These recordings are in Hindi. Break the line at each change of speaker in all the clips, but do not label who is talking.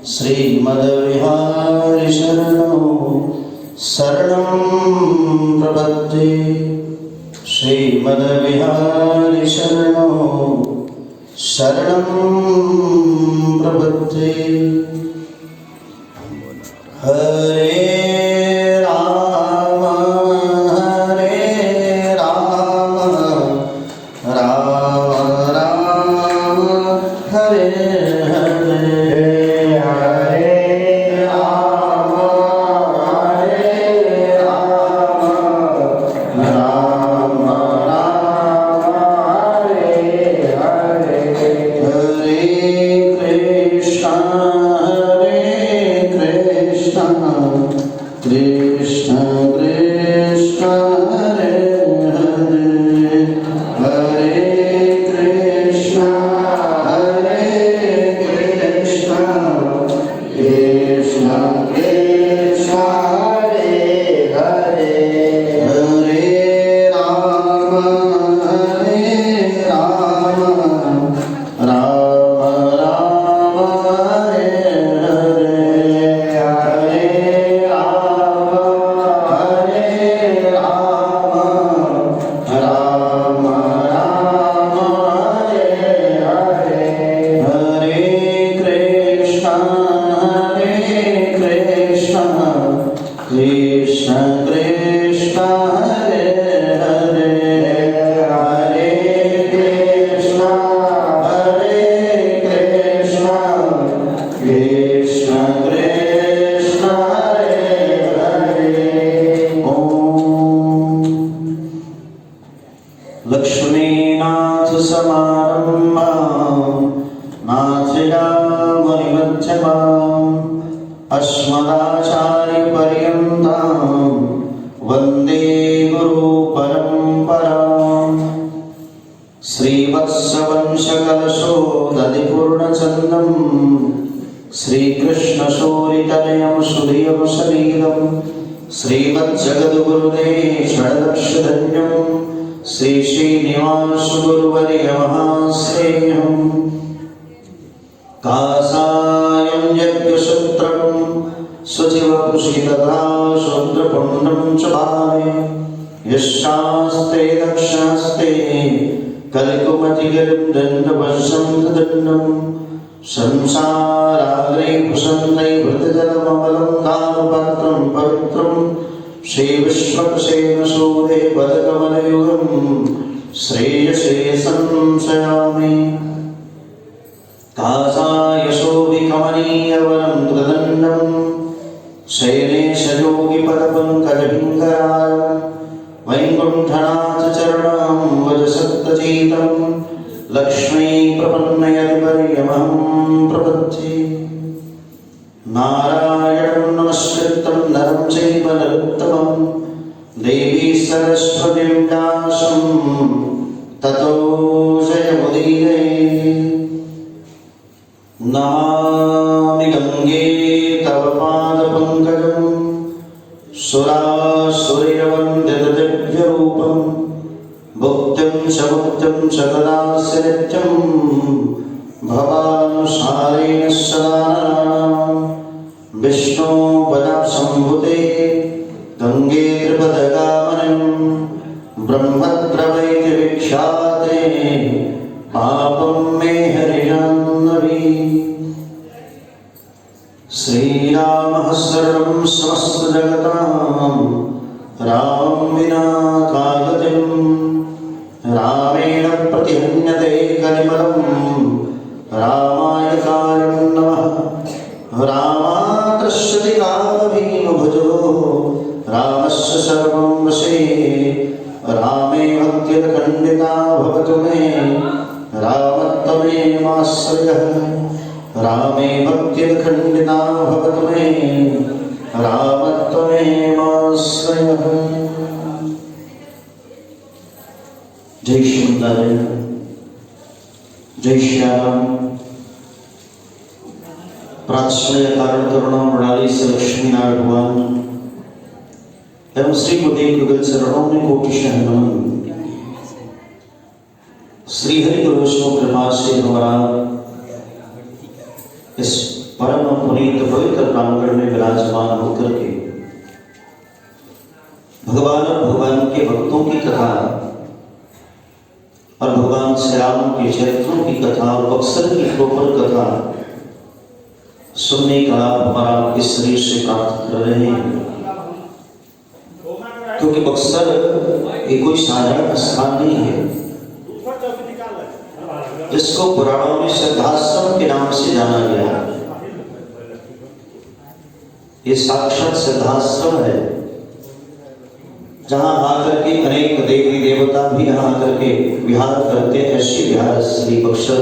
श्रीमद्विहारी शरणं प्रपद्ये। श्रीमद्विहारी शरणं प्रपद्ये। हरे राम राम राम हरे हरे। कृष्ण कृष्ण हरे हरे, हरे कृष्ण कृष्ण कृष्ण कृष्ण हरे हरे। हरे राम राम राम हरे हरे। हरे कृष्ण कृष्ण हरे हरे, हरे कृष्ण कृष्ण कृष्ण हरे हरे। ओम लक्ष्मीनाथ समारंभां नाथयामुनिमध्यमाम् अस्मदाचार्यपर्यन्तां वन्दे गुरुपरम्पराम्। श्रीवत्सवंशकलशोदधिपूर्णचन्द्रं श्रीकृष्णसूरितनयं सुधियं सलीलं श्रीमज्जगद्गुरुदेशदर्शधन्यं श्रीश्रीनिवासगुरुवर्यमहाश्रेयम्। कासायं यज्ञसूत्रं शुचिवपुषि तथा शूद्रपुण्ड्रं च भावे। यशास्ते दक्षास्ते कलिकुमतिगिरिं दण्डवशं दण्डं संसाराग्रे कुसन्दै भृतजलममलं दानपात्रं पवित्रं श्रीविश्वक्सेन सूदे पदकमलयुगं श्रेयसे संशयामि। कासाय शोभिकमनीयवरं कृतदण्डं शैलेशयोगिपदपङ्कजभिङ्गराय वैकुण्ठनाथचरणं वजसत्तचेतं लक्ष्मीप्रपन्नयतिपर्यमहं प्रपद्ये। नारायणं नमस्कृतं नरं चैव नरोत्तमं देवी सरस्वतीं व्यासं ततो जयमुदीरये। नमामि गंगे तव पादपङ्कजं सुरासुरवन्दितदिव्यरूपं भुक्तिं च मुक्तिं च ददासि नित्यं भवानुसारेण सदा नराणां। विष्णुपदाम्बुजे गङ्गेर्पदगामिनीं ब्रह्मद्रवैति विख्याते पापं मे हरिजाह्नवी। श्रीरामः सर्वं समस्तजगतां रामं विना कागतिं रामेण प्रतिहन्यते कलिमलं रामाय कायं नमः। रामात्रश्यति कालभीमभुजो रामस्य सर्वं वशे। रामे भक्तिर्खण्डिता भवतु मे रामत्वमेवाश्रयः। रामे भक्तिर्खण्डिता भवतु मे रामत्वमेवाश्रयः। जय श्रीनारायण, जय श्याम। प्राश्रय कारण करुणा प्रणाली से लक्ष्मी नारायण भगवान एवं श्री गुरुदेव युगल चरणों में कोटिशः नमन। श्री हरि गुरु कृपा से हमारा इस परम पुनीत पवित्र प्रांगण में विराजमान होकर के भगवान और भगवान के भक्तों की कथा और भगवान श्री राम के चरित्रों की कथा और बक्सर की प्रोपर कथा सुनने का आप हमारा इस शरीर से प्राप्त कर रहे हैं, क्योंकि बक्सर एक कोई साधारण स्थान नहीं है जिसको पुराणों में सिद्धाश्रम के नाम से जाना गया। ये साक्षात सिद्धाश्रम है जहां आकर के अनेक देवी देवता भी यहाँ आकर के विहार करते हैं। ऐसी विहार श्री बक्सर,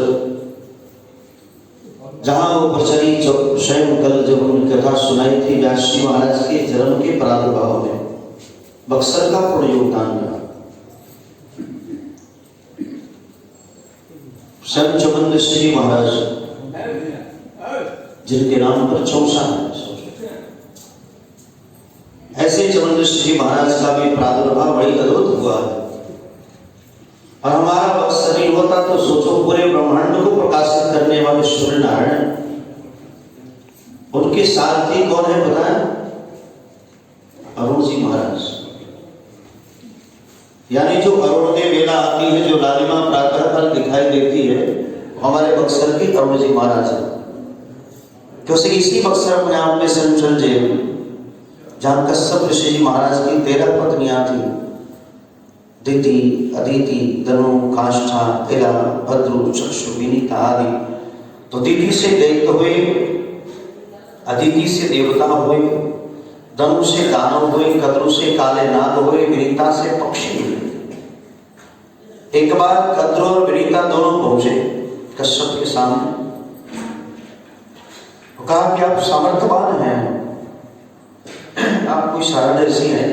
जहां वो बचरी स्वयं कल जब उन्होंने कथा सुनाई थी व्यास जी महाराज के जन्म के प्रादुर्भाव में, बक्सर का पूर्ण योगदान रहा। स्वयं चौबंद श्री महाराज जिनके नाम पर चौसा है, ऐसे चौबंद श्री महाराज का भी प्रादुर्भाव बड़ी अद्भुत हुआ है। और हमारा बक्सर नहीं होता तो सोचो पूरे ब्रह्मांड को प्रकाशित करने वाले सूर्य नारायण, उनके सारथी कौन है पता है? अरुण जी महाराज। यानी जो अरुणोदय वेला आती है, जो लालिमा प्रातः काल दिखाई देती है, हमारे बक्सर की अरुण जी महाराज है। क्योंकि इसी बक्सर अपने आप में सेंट्रल जेल, जहां कश्यप ऋषि जी महाराज की 13 पत्नियां थी, दिति, अदिति, धनु, काष्ठा, इला, भद्रु, चक्षु, विनीता आदि। तो दिति से दैत्य हुए, अदिति से देवता हुए, धनु से दानव हुए, कद्रु से काले नाग हुए, विनीता से पक्षी हुए। एक बार कद्रु और विनीता दोनों पहुंचे कश्यप के सामने, कहा कि आप सामर्थ्यवान हैं, आप कोई सारदर्शी हैं,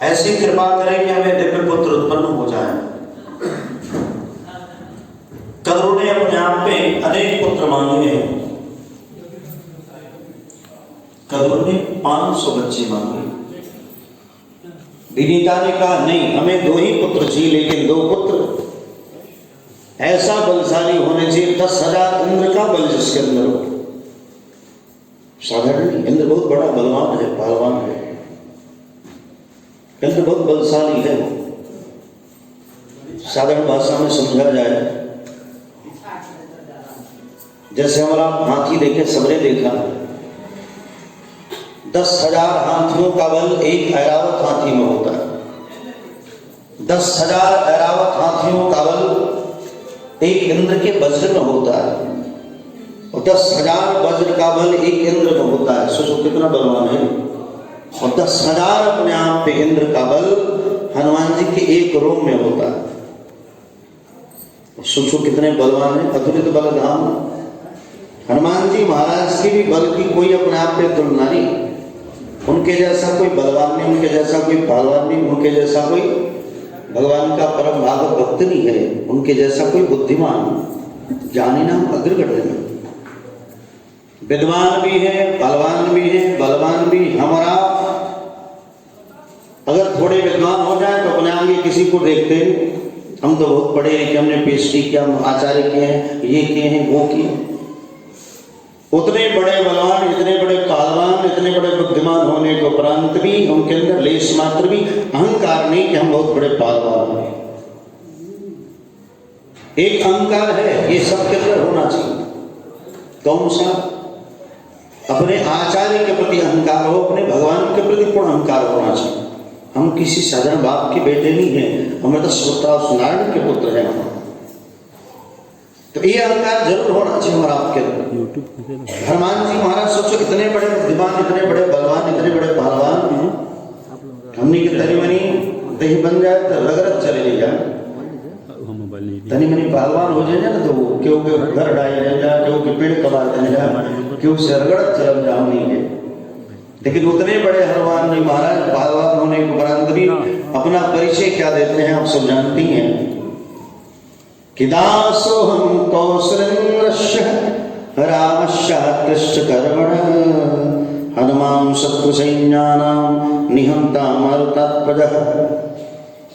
ऐसी कृपा करें कि हमें दिव्य पुत्र उत्पन्न हो जाए। कद्रु ने अपने आप में अनेक पुत्र मांगे हैं। कद्रु ने 500 बच्चे मांगे। विनीता ने कहा नहीं, हमें 2 ही पुत्र चाहिए, लेकिन 2 पुत्र ऐसा बलशाली होने चाहिए, 10,000 इंद्र का बल जिसके अंदर हो। साधारण नहीं, इंद्र बहुत बड़ा बलवान है, पहलवान है, इंद्र बहुत बलशाली है। साधारण भाषा में समझा जाए, जैसे हमारा हाथी देखे, सबने देखा, 10,000 हाथियों का बल एक ऐरावत हाथी में होता है। 10,000 ऐरावत हाथियों का बल एक इंद्र के वज्र में होता है, और 10,000 वज्र का बल एक इंद्र में होता है। सोचो कितना बलवान है। और 10,000 अपने आप पे इंद्र का बल हनुमान जी के एक रोम में होता है। सोचो कितने बलवान है, अतुलित बलधाम। हनुमान जी महाराज की भी बल की कोई अपने आप पे तुलना नहीं। उनके जैसा कोई बलवान नहीं, उनके जैसा कोई पहलवान नहीं, उनके जैसा कोई भगवान का परम भागवत भक्त नहीं है, उनके जैसा कोई बुद्धिमान जाने नाम अग्रगण्य में। विद्वान भी है, बलवान भी है, बलवान भी। हमारा अगर थोड़े विद्वान हो जाए तो अपने आगे किसी को देखते हैं, हम तो बहुत पढ़े हैं कि हमने पीएचडी किया, आचार्य किए हैं, ये किए हैं, वो किए। उतने बड़े बलवान, इतने बड़े पहलवान, इतने बड़े बुद्धिमान होने के उपरांत भी उनके अंदर लेश मात्र भी अहंकार नहीं कि हम बहुत बड़े पहलवान हैं। एक अहंकार है, ये सबके अंदर होना चाहिए। कौन सा? अपने आचार्य के प्रति अहंकार हो, अपने भगवान के प्रति पूर्ण अहंकार होना चाहिए। हम किसी साधारण बाप के बेटे नहीं हैं, हमें तो स्वतः नारायण के पुत्र हैं। तो ये अहंकार जरूर होना चाहिए हमारा आपके अंदर। हनुमान जी महाराज सोचो, इतने बड़े बुद्धिमान, इतने बड़े बलवान, इतने बड़े पहलवान, हमने की तनी मनी दही बन जाए तो रगरत चले जाए। तनी मनी पहलवान हो जाए ना तो क्यों के घर डाल जाए, क्यों के पेड़ कबाते जाए, क्यों से रगड़त चल जाम नहीं है। लेकिन उतने बड़े हनुमान जी महाराज पहलवान होने के उपरांत भी अपना परिचय क्या देते हैं आप सब जानती हैं कि दासोहम कौसलेन्द्रस्य रामस्य कृष्णकर्मण हनुमान शत्रुसैन्यानां निहंता मरुतात्मजः।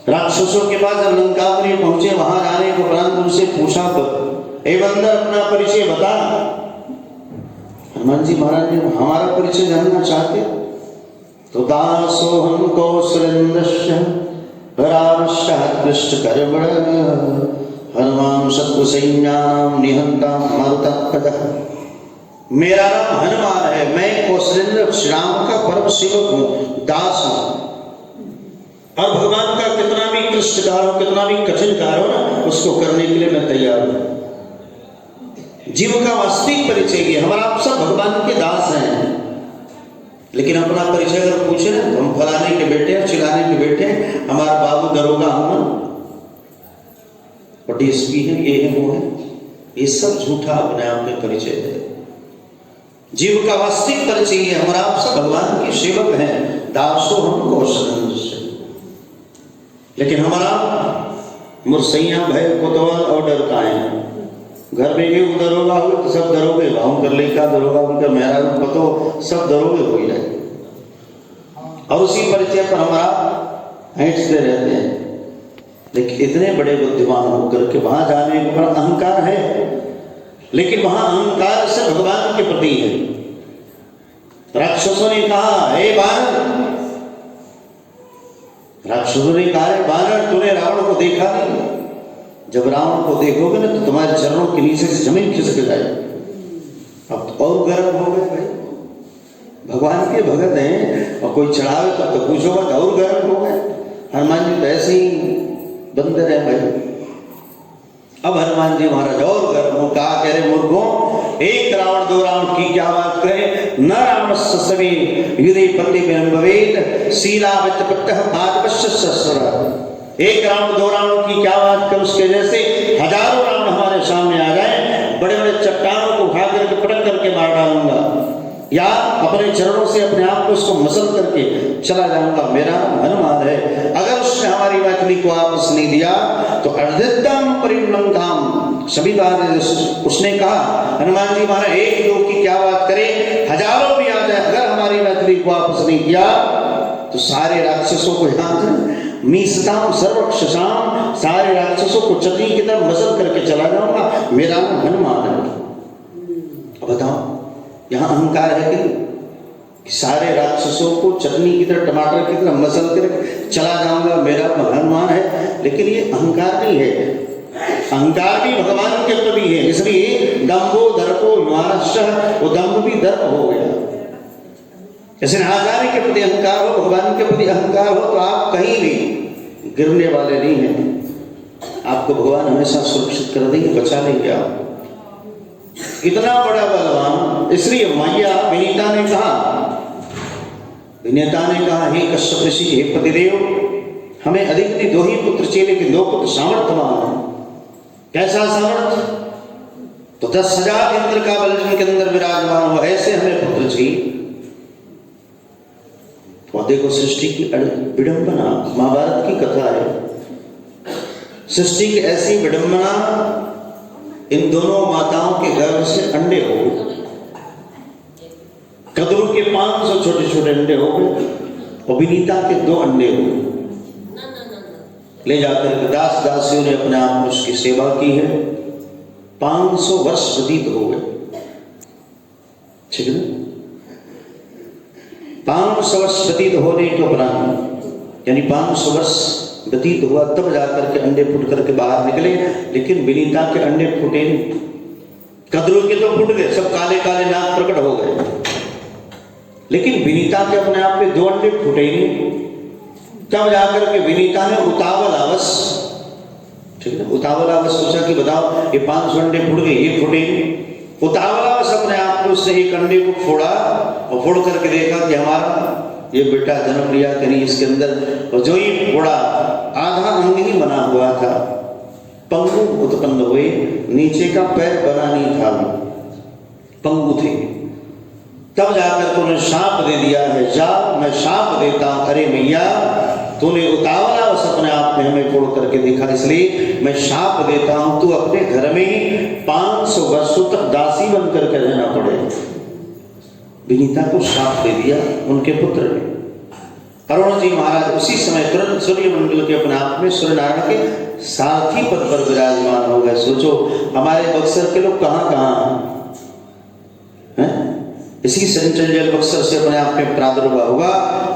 राक्षसों के पास जब लंकापुरी पहुंचे, वहां जाने के उपरांत उनसे पूछा तो ए बंदर अपना परिचय बता, हनुमान जी महाराज ने हमारा परिचय जानना चाहते तो दासोहम कौशलेन्द्रस्य रामश्चात् कृष्णकर्मण हनुमान शत्रु सैन्यानां निहंता मारुतात्मजः। मेरा नाम हनुमान है, मैं कौशलेंद्र श्री राम का परम सेवक हूँ, दास हूँ। और भगवान का कितना भी कष्ट कार्य हो, कितना भी कठिन कार्य हो ना, उसको करने के लिए मैं तैयार हूं। जीव का वास्तविक परिचय ये, हमारा आप सब भगवान के दास हैं। लेकिन अपना परिचय अगर पूछे ना, हम फलाने के बेटे हैं, चिलाने के बेटे हैं, हमारा बाबू दरोगा हम और डीएसपी है, ये है वो है, ये सब झूठा अपने आप में परिचय है। जीव का वास्तविक परिचय है, हमारा आप सब भगवान के सेवक हैं, दासो हम कौशलेंद्र से। लेकिन हमारा मुरसैया भय कोतवाल और डरता है। घर में एक दरोगा हो तो सब दरोगे भाव कर ले का दरोगा उनका मेहरा पतो सब दरोगे हो ही जाए। और उसी परिचय पर हमारा ऐंठते रहते हैं। लेकिन इतने बड़े बुद्धिमान होकर के वहां जाने के पर अहंकार है, लेकिन वहां अहंकार से भगवान के प्रति है। राक्षसों ने कहा हे बानर, राक्षसों ने कहा बानर तूने रावण को देखा नहीं, जब रावण को देखोगे ना तो तुम्हारे चरणों के नीचे से जमीन खिसक जाए। अब तो और गर्म हो गए भाई, भगवान के भगत हैं और कोई चढ़ावे तब तो पूछोगा तो और गर्म हो गए। हनुमान जी तो ऐसे ही बंदर है भाई। अब हनुमान जी महाराज और गर्म हो, कहा कह रहे मूर्खों, एक रावण दो रावण की क्या बात करें, न रावण सवे युधे पति भवेद शीला वित्तपत्तः पादपश्च सहस्र। एक रावण दो रावण की क्या बात कर, उसके जैसे हजारों रावण हमारे सामने आ जाए, बड़े बड़े चट्टानों को उठा करके पटक करके मार डालूंगा, या अपने चरणों से अपने आप को उसको मसल करके चला जाऊंगा। मेरा हनुमान है। अगर उसने हमारी मैथिली को वापस नहीं दिया तो अर्धितम परिणमधाम सभी बात उसने कहा। हनुमान जी महाराज एक दो की क्या बात करें, हजारों भी आ जाए, अगर हमारी मैथिली को वापस नहीं किया तो सारे राक्षसों को यहाँ मीसताम सर्वक्षसाम, सारे राक्षसों को चटनी की तरफ मसल करके चला जाऊंगा। मेरा हनुमान है। अब बताओ यहाँ अहंकार है कि सारे राक्षसों को चटनी की तरह टमाटर की तरह मसल कर चला जाऊंगा, मेरा हनुमान है। लेकिन ये अहंकार नहीं है, अहंकार भी भगवान के प्रति है। इसलिए दम्भो दर्पो युवानश्चः, वो दम्भ भी दर्प हो गया। जैसे आचार्य के प्रति अहंकार हो, भगवान के प्रति अहंकार हो तो आप कहीं भी गिरने वाले नहीं हैं। आपको भगवान हमेशा सुरक्षित कर देंगे, बचा लेंगे आप। इतना बड़ा बलवान। इसलिए मैया विनीता ने कहा हे कश्यप ऋषि, हे पतिदेव, हमें अधिक नहीं दो ही पुत्र चाहिए, लेकिन दो पुत्र सामर्थ्यवान हैं। कैसा सामर्थ्य? तो 10,000 इंद्र का बल जिनके अंदर विराजमान हो, ऐसे हमें पुत्र चाहिए। तो देखो सृष्टि की विडंबना, महाभारत की कथा है। सृष्टि की ऐसी विडंबना, इन दोनों माताओं के गर्भ से अंडे हो गए। कद्रू के 500 छोटे छोटे अंडे हो गए और विनीता के 2 अंडे हो गए। ले जाकर दास दासियों ने अपने आप में उसकी सेवा की है। 500 वर्ष व्यतीत हो गए, ठीक है ना? 500 वर्ष व्यतीत होने के उपरांत, यानी 500 वर्ष व्यतीत हुआ तब जाकर के अंडे फूट करके बाहर निकले। लेकिन विनीता के अंडे फूटे नहीं। कद्रू के तो फूट गए, सब काले काले नाग प्रकट हो गए, लेकिन विनीता के अपने आप में 2 अंडे फूटे नहीं। तब जाकर के विनीता ने उतावल आवस, ठीक है, उतावल आवस सोचा कि बताओ ये 500 अंडे फूट गए, ये फूटे नहीं। उतावल आवस अपने आप में उसने एक अंडे को फोड़ा और फोड़ करके देखा कि हमारा ये बेटा जन्म लिया कहीं इसके अंदर, और जो ही फोड़ा आधा अंग ही बना हुआ था। पंगु उत्पन्न हुए, नीचे का पैर बना नहीं था, पंगु थे। तब जाकर तूने शाप दे दिया है, जा मैं शाप देता हूं। अरे मैया, तूने उतावला उस अपने आप में हमें फोड़ करके देखा, इसलिए मैं शाप देता हूं, तू अपने घर में ही 500 वर्षों तक दासी बन करके रहना पड़े। विनीता को शाप दे दिया उनके पुत्र ने। अरुण जी महाराज उसी समय तुरंत सूर्यमंडल के अपने आप में सूर्यनारायण के सारथी पद पर विराजमान हो गए। सोचो हमारे बक्सर के लोग कहाँ कहाँ हैं, इसी चंचल जल बक्सर से अपने आप में प्रादुर्भाव हुआ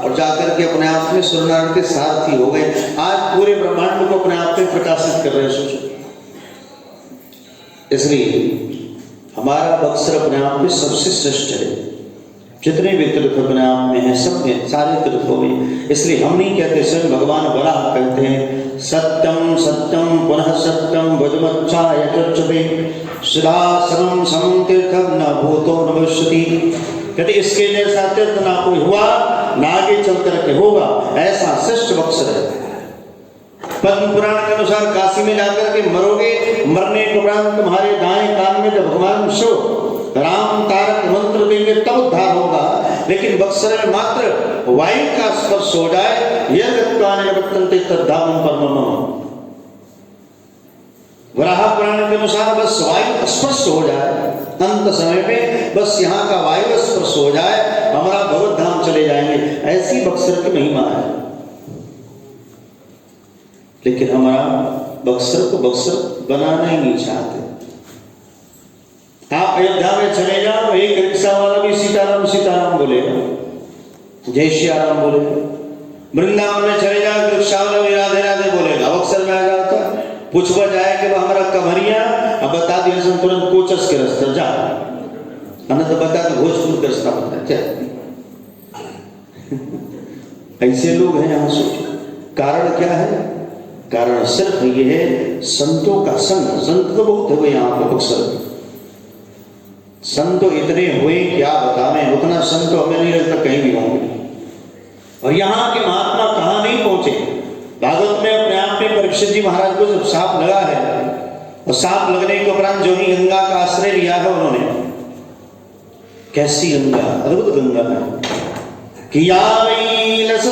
और जाकर के अपने आप में सूर्यनारायण के सारथी हो गए। आज पूरे ब्रह्मांड को अपने आप में प्रकाशित कर रहे हैं, सोचो। इसलिए हमारा बक्सर अपने आप में सबसे श्रेष्ठ है। जितने भी तीर्थ अपने आप में हैं, सब में, सारे तीर्थों में। इसलिए हम नहीं कहते, स्वयं भगवान वराह कहते हैं, सत्यम सत्यम पुनः सत्यम वज्मच्छाय चक्षते शिलासनम समं तीर्थम न भूतो न भविष्यति। कहते इसके जैसा तीर्थ ना कोई हुआ, ना आगे चल करके होगा, ऐसा श्रेष्ठ बक्सर है। पद्म पुराण के अनुसार काशी में जाकर के मरोगे, मरने के उपरांत तुम्हारे दाएं कान में जब भगवान शिव राम तारक मंत्र देंगे तब उद्धार होगा। लेकिन बक्सर में मात्र वायु का स्पर्श हो जाए, वराह पुराण के अनुसार बस वायु स्पर्श हो जाए, अंत समय में बस यहाँ का वायु स्पर्श हो जाए, हमारा भगवत धाम चले जाएंगे। ऐसी बक्सर की महिमा है। लेकिन हमारा बक्सर को बक्सर बनाना ही नहीं चाहते। आप अयोध्या में चले जाओ, एक रिक्शा वाला भी सीताराम सीताराम बोलेगा, जय श्री राम बोलेगा। वृंदावन में चले जाओ, रिक्शा वाला भी राधे राधे बोलेगा। बक्सर में आ जाता पूछवा जाए कि हमारा कमरिया, अब बता दिया सब तुरंत कोचस के रास्ता जा, तो बता दो भोजपुर का रास्ता बता क्या। ऐसे लोग हैं यहाँ। सोचो कारण क्या है? कारण सिर्फ ये है संतों का संग। संत तो बहुत हुए यहाँ पे बक्सर, संत तो इतने हुए क्या बतावें, उतना संत तो हमें नहीं लगता कहीं भी होंगे। और यहाँ के महात्मा कहाँ नहीं पहुंचे। भागवत में अपने आप में परीक्षित जी महाराज को जब सांप लगा है, और सांप लगने के उपरांत जो ही गंगा का आश्रय लिया है उन्होंने, कैसी गंगा, अद्भुत गंगा है कि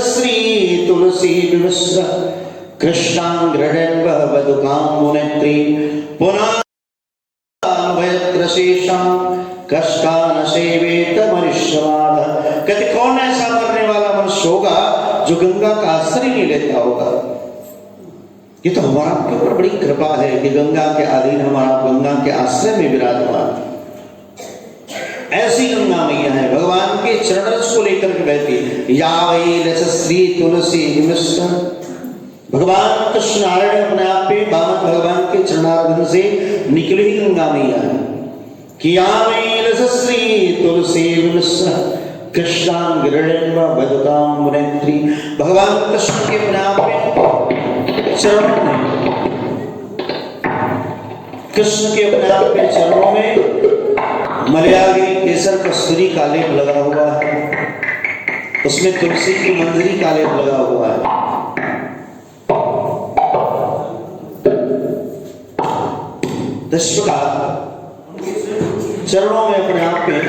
श्री तुलसी विमिश्र कृष्णांग्रहण बदुकामुनेत्री पुनः कष्टान सेवेत मनुष्यवाद। कहते कौन ऐसा मरने वाला मनुष्य होगा जो गंगा का आश्रय नहीं लेता होगा। ये तो हमारा आपके ऊपर बड़ी कृपा है कि गंगा के अधीन हमारा गंगा के आश्रय में विराजमान। ऐसी गंगा मैया है, भगवान के चरण रस को लेकर के बहती। या वही रसश्री तुलसी मिश्र, भगवान कृष्ण नारायण अपने आप पे बामन भगवान के चरणारविंद से निकली गंगा मैया है। किया श्री तुलसी मिश्र कृष्णांग्रहण बदुकामुनेत्री। भगवान कृष्ण के अपने आप में चरणों में, कृष्ण के अपने आप में चरणों में मलयागी केसर कस्तूरी का लेप लगा हुआ है, उसमें तुलसी की मंजरी का लेप लगा हुआ है। चरणों में अपने आप में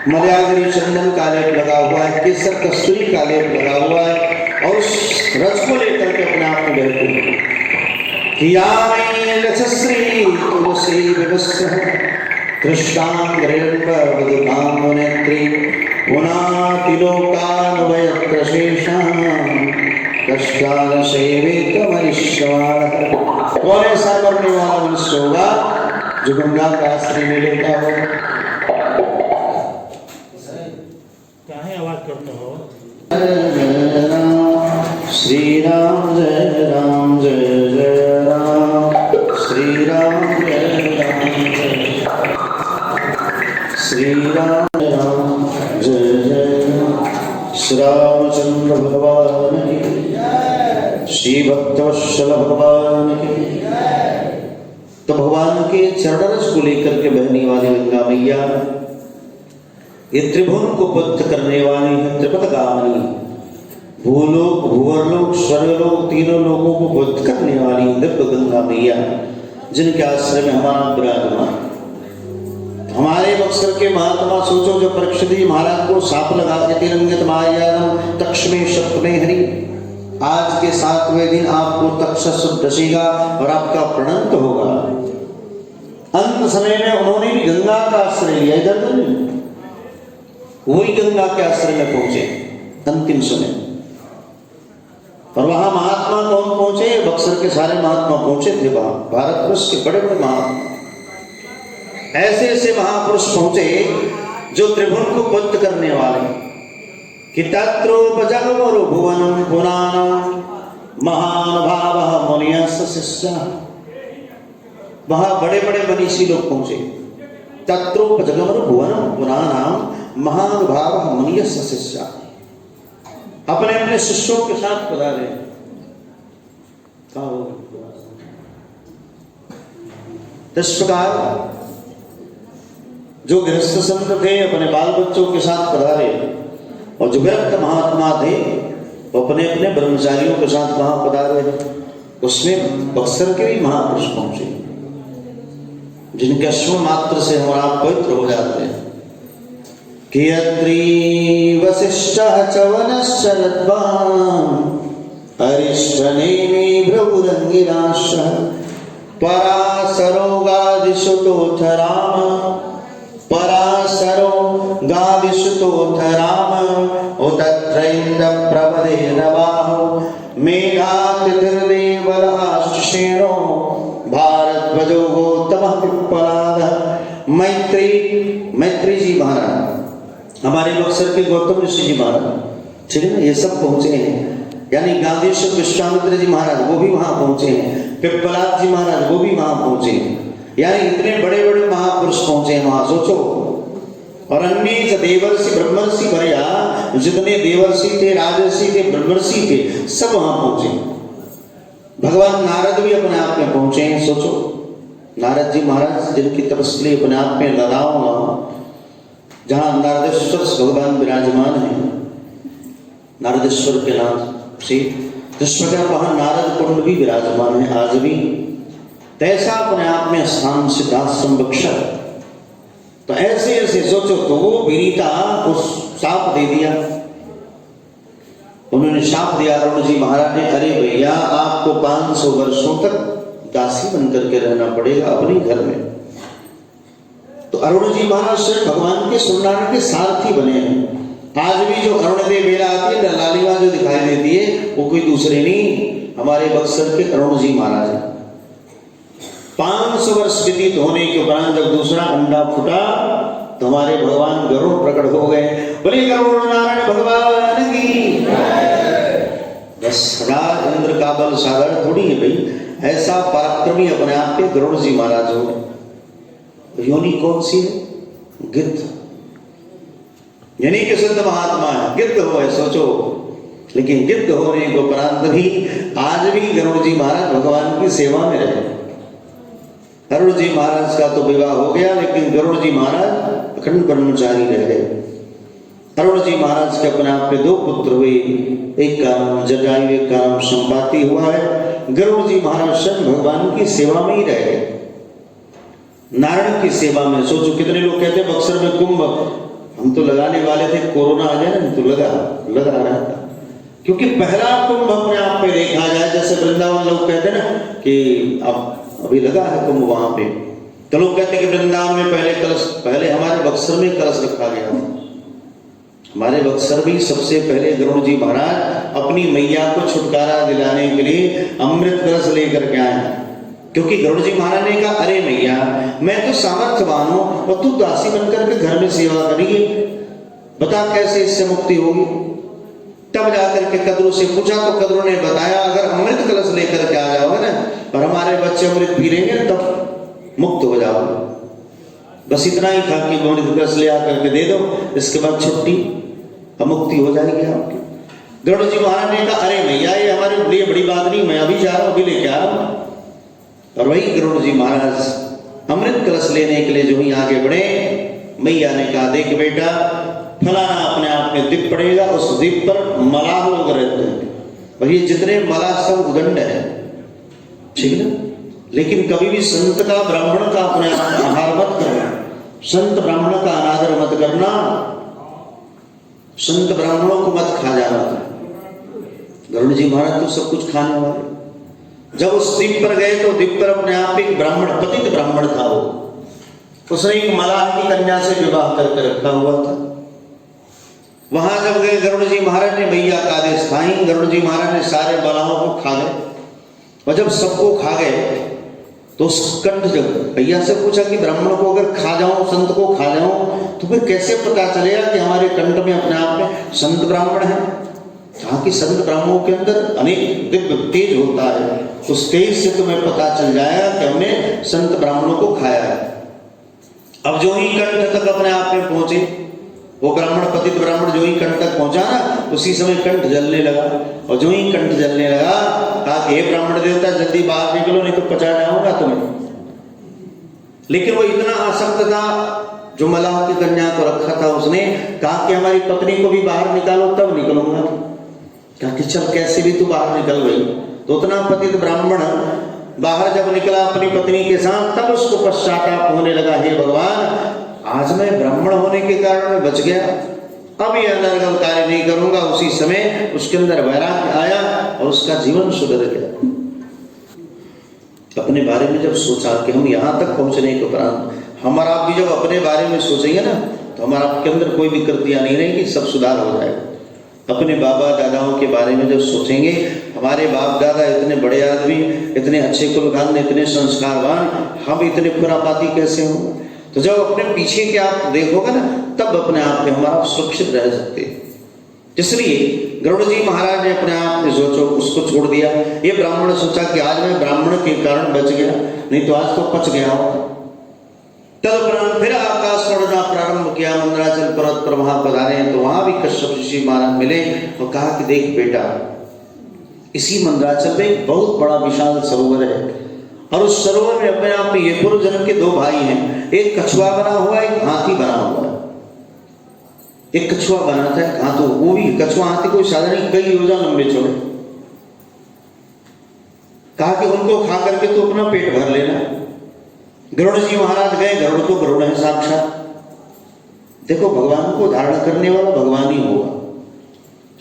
मलयागी चंदन का लेप लगा हुआ है, केसर कस्तूरी का लेप लगा हुआ है, और उस रस को लेकर के अपने आप में बैठे श्री तुलसी विवस्त्र कृष्णांग्रहण बदुकामुनेत्री कष्टान सेवेत मनुष्यवाद। कौन ऐसा करने वाला मनुष्य होगा जो गंगा का आश्रय में लेता हो।
काहे आवाज करते हो?
श्री राम जय राम जय जय राम, श्री राम जय राम जय, श्री राम राम जय जय राम। श्री रामचंद्र भगवान की, श्री भक्तवत्सल भगवान की। तो भगवान के चरणरस को लेकर के बहने वाली गंगा मैया ये त्रिभुवन को पवित्र करने वाली है, त्रिपथगामिनी। भूलोक भूवर्लोक स्वर्गलोक तीनों लोगों को पवित्र करने वाली दिव्य गंगा मैया, जिनके आश्रय में हमारा विराजमान। हमारे बक्सर के महात्मा सोचो, जो परीक्षित जी महाराज को सांप लगा के तिरंगित मायानम तक्षमे शब्द में हरि, आज के 7वें दिन आपको तक्षस डसेगा और आपका प्रणंत होगा। अंत समय में उन्होंने भी गंगा का आश्रय लिया, इधर नहीं, वही गंगा के आश्रय में पहुंचे अंतिम समय। और वहां महात्मा कौन पहुंचे? बक्सर के सारे महात्मा पहुंचे थे वहां, भारतवर्ष के बड़े बड़े महात्मा, ऐसे ऐसे महापुरुष पहुंचे जो त्रिभुवन को बद्ध करने वाले, कि तत्रोपजगमरु भुवनं पुराणं महानुभावः मुनियस्य शिष्यः। वहां बड़े बड़े मनीषी लोग पहुंचे। तत्रोपजगमरु भुवनं पुराणं महानुभावः मुनियस्य शिष्यः, अपने अपने शिष्यों के साथ पधारे। इस प्रकार जो गृहस्थ संत थे अपने बाल बच्चों के साथ पधारे, और जो विरक्त महात्मा थे वो अपने अपने ब्रह्मचारियों के साथ वहां पधारे। उसमें बक्सर के भी महापुरुष पहुंचे, जिनके अश्व मात्र से हमारा पवित्र हो जाते हैं। कियत्री वसिष्ठः चवनश्चरद्वान् अरिष्टनेमि भ्रवुरङ्गिराशः पराशरो गादिसुतोऽथ राम पराशरो गादिसुतोऽथ राम उतत्रैन्दप्रपदेरवाहो मेघातिथिर्देवलाश्चेनो भारद्वजो गौतमः पिप्पलादः। मैत्री जी महाराज, हमारे बक्सर के गौतम ऋषि जी महाराज, ठीक है ना, ये सब पहुंचे हैं। यानी गांधीश्वर विश्वामित्र जी महाराज वो भी वहां पहुंचे हैं, पिप्पलाद जी महाराज वो भी वहां पहुंचे हैं। यानी इतने बड़े बड़े महापुरुष पहुंचे हैं वहां, सोचो। और अन्य देवर्षि ब्रह्मर्षि भरिया, जितने देवर्षि थे, राजर्षि थे, ब्रह्मर्षि थे, सब वहां पहुंचे। भगवान नारद भी अपने आप में पहुंचे हैं, सोचो। नारद जी महाराज जिनकी तपस्या अपने आप में लगाओ, जहां नारदेश्वर भगवान विराजमान है, नारदेश्वर के नाम से, जिस प्रकार वहां नारद कुंड भी विराजमान है आज भी, तैसा अपने आप में स्थान सिद्धाश्रम बख्शा। तो ऐसे ऐसे सोचो। तो वो विनीता को शाप दे दिया, उन्होंने शाप दिया अरुण जी महाराज ने, अरे भैया आपको 500 वर्षों तक दासी बनकर के रहना पड़ेगा अपने घर में। तो अरुण जी महाराज स्वयं भगवान के सुरनारायण के सारथी बने हैं। आज भी जो अरुणदेव बेला आती है, लालिमा जो दिखाई देती है, वो कोई दूसरे नहीं, हमारे बक्सर के अरुण जी महाराज है। 500 वर्ष व्यतीत होने के उपरांत जब दूसरा अंडा फूटा तो हमारे भगवान गरुड़ प्रकट हो गए। बोले गरुड़ नारायण भगवान की। बस राज इंद्र का बल सागर थोड़ी है भाई, ऐसा पराक्रमी अपने आप के गरुड़ जी महाराज हो। योनि कौन सी है? गिद्ध, यानी कि सिद्ध महात्मा है, गिद्ध हो है, सोचो। लेकिन गिद्ध होने के उपरांत भी आज भी गरुड़ जी महाराज भगवान की सेवा में रहे। गरुड़ जी महाराज का तो विवाह हो गया, लेकिन गरुड़ जी महाराज अखंड ब्रह्मचारी रह गए। गरुड़ जी महाराज के अपने आप में 2 पुत्र हुए, एक का नाम जटायु, एक का नाम संपाति हुआ है। गरुड़ जी महाराज स्वयं भगवान की सेवा में ही रह गए, नारायण की सेवा में। सोचो कितने लोग कहते हैं बक्सर में कुंभ हम तो लगाने वाले थे, कोरोना आ गया ना तो लगा रहा था। क्योंकि पहला कुंभ अपने आप में देखा जाए, जैसे वृंदावन लोग कहते हैं ना कि अब अभी लगा है कुंभ वहां पे, तो लोग कहते हैं कि वृंदावन में पहले कलश, पहले हमारे बक्सर में कलश रखा गया। हमारे बक्सर भी सबसे पहले गरुड़ जी महाराज अपनी मैया को छुटकारा दिलाने के लिए अमृत कलश लेकर के आए। क्योंकि गरुड़ जी महाराज ने कहा, अरे मैया मैं तो सामर्थ्यवान हूं और तू दासी बनकर के घर में सेवा करिए, बता कैसे इससे मुक्ति होगी। तब जाकर के कद्रू से पूछा तो कद्रू ने बताया, अगर अमृत कलश लेकर के आ जाओगे ना और हमारे बच्चे अमृत पी लेंगे तब मुक्त हो जाओगे। बस इतना ही था कि अमृत कलश ले आकर के दे दो, इसके बाद छुट्टी, मुक्ति हो जाएगी आपकी। गरुड़ जी महाराज ने कहा, अरे भैया ये हमारे लिए बड़ी बात नहीं, मैं अभी जा रहा हूं, अभी लेके आ रहा हूं। और वही गरुड़ जी महाराज अमृत कलश लेने के लिए जो ही आगे बढ़े, मैया ने कहा, देख बेटा फलाना अपने आप में द्वीप पड़ेगा, उस द्वीप पर मलाह लोग रहते हैं और ये जितने मलाह सब उदंड है, ठीक है। लेकिन कभी भी संत का ब्राह्मण का अपने आप में आहार मत करना, संत ब्राह्मण का अनादर मत करना, संत ब्राह्मणों को मत खा जाना। गरुड़ जी महाराज तो सब कुछ खाने वाले। जब उस द्वीप पर गए तो द्वीप पर अपने आप एक ब्राह्मण, पतित ब्राह्मण था वो, उसने एक मलाह की कन्या से विवाह करके रखा हुआ था। वहां जब गए गरुड़ जी महाराज ने मैया का आदेश खाई, गरुड़ जी महाराज ने सारे मलाहों को खा गए। और जब सबको खा गए तो तो उस कंठ जब भैया से पूछा कि ब्राह्मण को अगर खा जाऊं, संत को खा जाऊं, तो फिर कैसे पता चलेगा कि हमारे कंठ में अपने आप में संत ब्राह्मण है? कहा कि संत ब्राह्मणों के अंदर अनेक दिव्य तेज होता है, उस तेज से तुम्हें पता चल जाएगा कि हमने संत ब्राह्मणों को खाया है। अब जो ही कंठ तक अपने आप में पहुंचे, वो ब्राह्मण पतित ब्राह्मण जो ही कंठ तक पहुंचा ना, उसी समय कंठ जलने लगा। और जो ही कंठ जलने लगा, कहा कि हे ब्राह्मण देवता, जल्दी बाहर निकलो, नहीं तो पचा जाऊंगा तुम्हें। लेकिन वो इतना आसक्त था, जो मलाह की कन्या को रखा था, उसने कहा कि हमारी पत्नी को भी बाहर निकालो, तब निकलूंगा। कहा कि चल कैसे भी तू बाहर निकल गई। तो उतना पतित ब्राह्मण बाहर जब निकला अपनी पत्नी के साथ, तब उसको पश्चाताप होने लगा, हे भगवान, आज मैं ब्राह्मण होने के कारण में बच गया, अब ये अनर्गल कार्य नहीं करूंगा। उसी समय उसके अंदर वैराग्य आया और उसका जीवन सुधर गया। अपने बारे में जब सोचा कि हम यहाँ तक पहुंचने के उपरांत हमारा आप भी जब अपने बारे में सोचेंगे ना, तो हमारा आपके अंदर कोई विकृतियां नहीं रहेगी, सब सुधार हो जाएगा। अपने बाबा दादाओं के बारे में जब सोचेंगे, हमारे बाप दादा इतने बड़े आदमी, इतने अच्छे कुलखान, इतने संस्कारवान, हम इतने खुरापाती कैसे हों? तो जब अपने पीछे के आप देखोगे ना, तब अपने आप में हमारा सुरक्षित रह सकते हैं। इसलिए गरुड़ जी महाराज ने अपने आप में सोचो, उसको छोड़ दिया। ये ब्राह्मण सोचा कि आज मैं ब्राह्मण के कारण बच गया, नहीं तो आज तो पच गया हो। तदुपरांत फिर आकाश पढ़ना प्रारंभ किया। मंदराचल पर्वत पर वहां पधारे, तो वहां भी कश्यप ऋषि महाराज मिले और कहा कि देख बेटा, इसी मंदराचल में एक बहुत बड़ा विशाल सरोवर है, और उस सरोवर में अपने आप में ये पूर्व जन्म के दो भाई हैं, एक कछुआ बना हुआ है, एक हाथी बना हुआ है। एक कछुआ बना था, एक हाथी, वो भी कछुआ हाथी कोई साधारण कई योजना लंबे चौड़े। कहा कि उनको खा करके तो अपना पेट भर लेना। गरुड़ जी महाराज गए, गरुड़ तो गरुड़ है साक्षात। देखो, भगवान को धारण करने वाला भगवान ही होगा,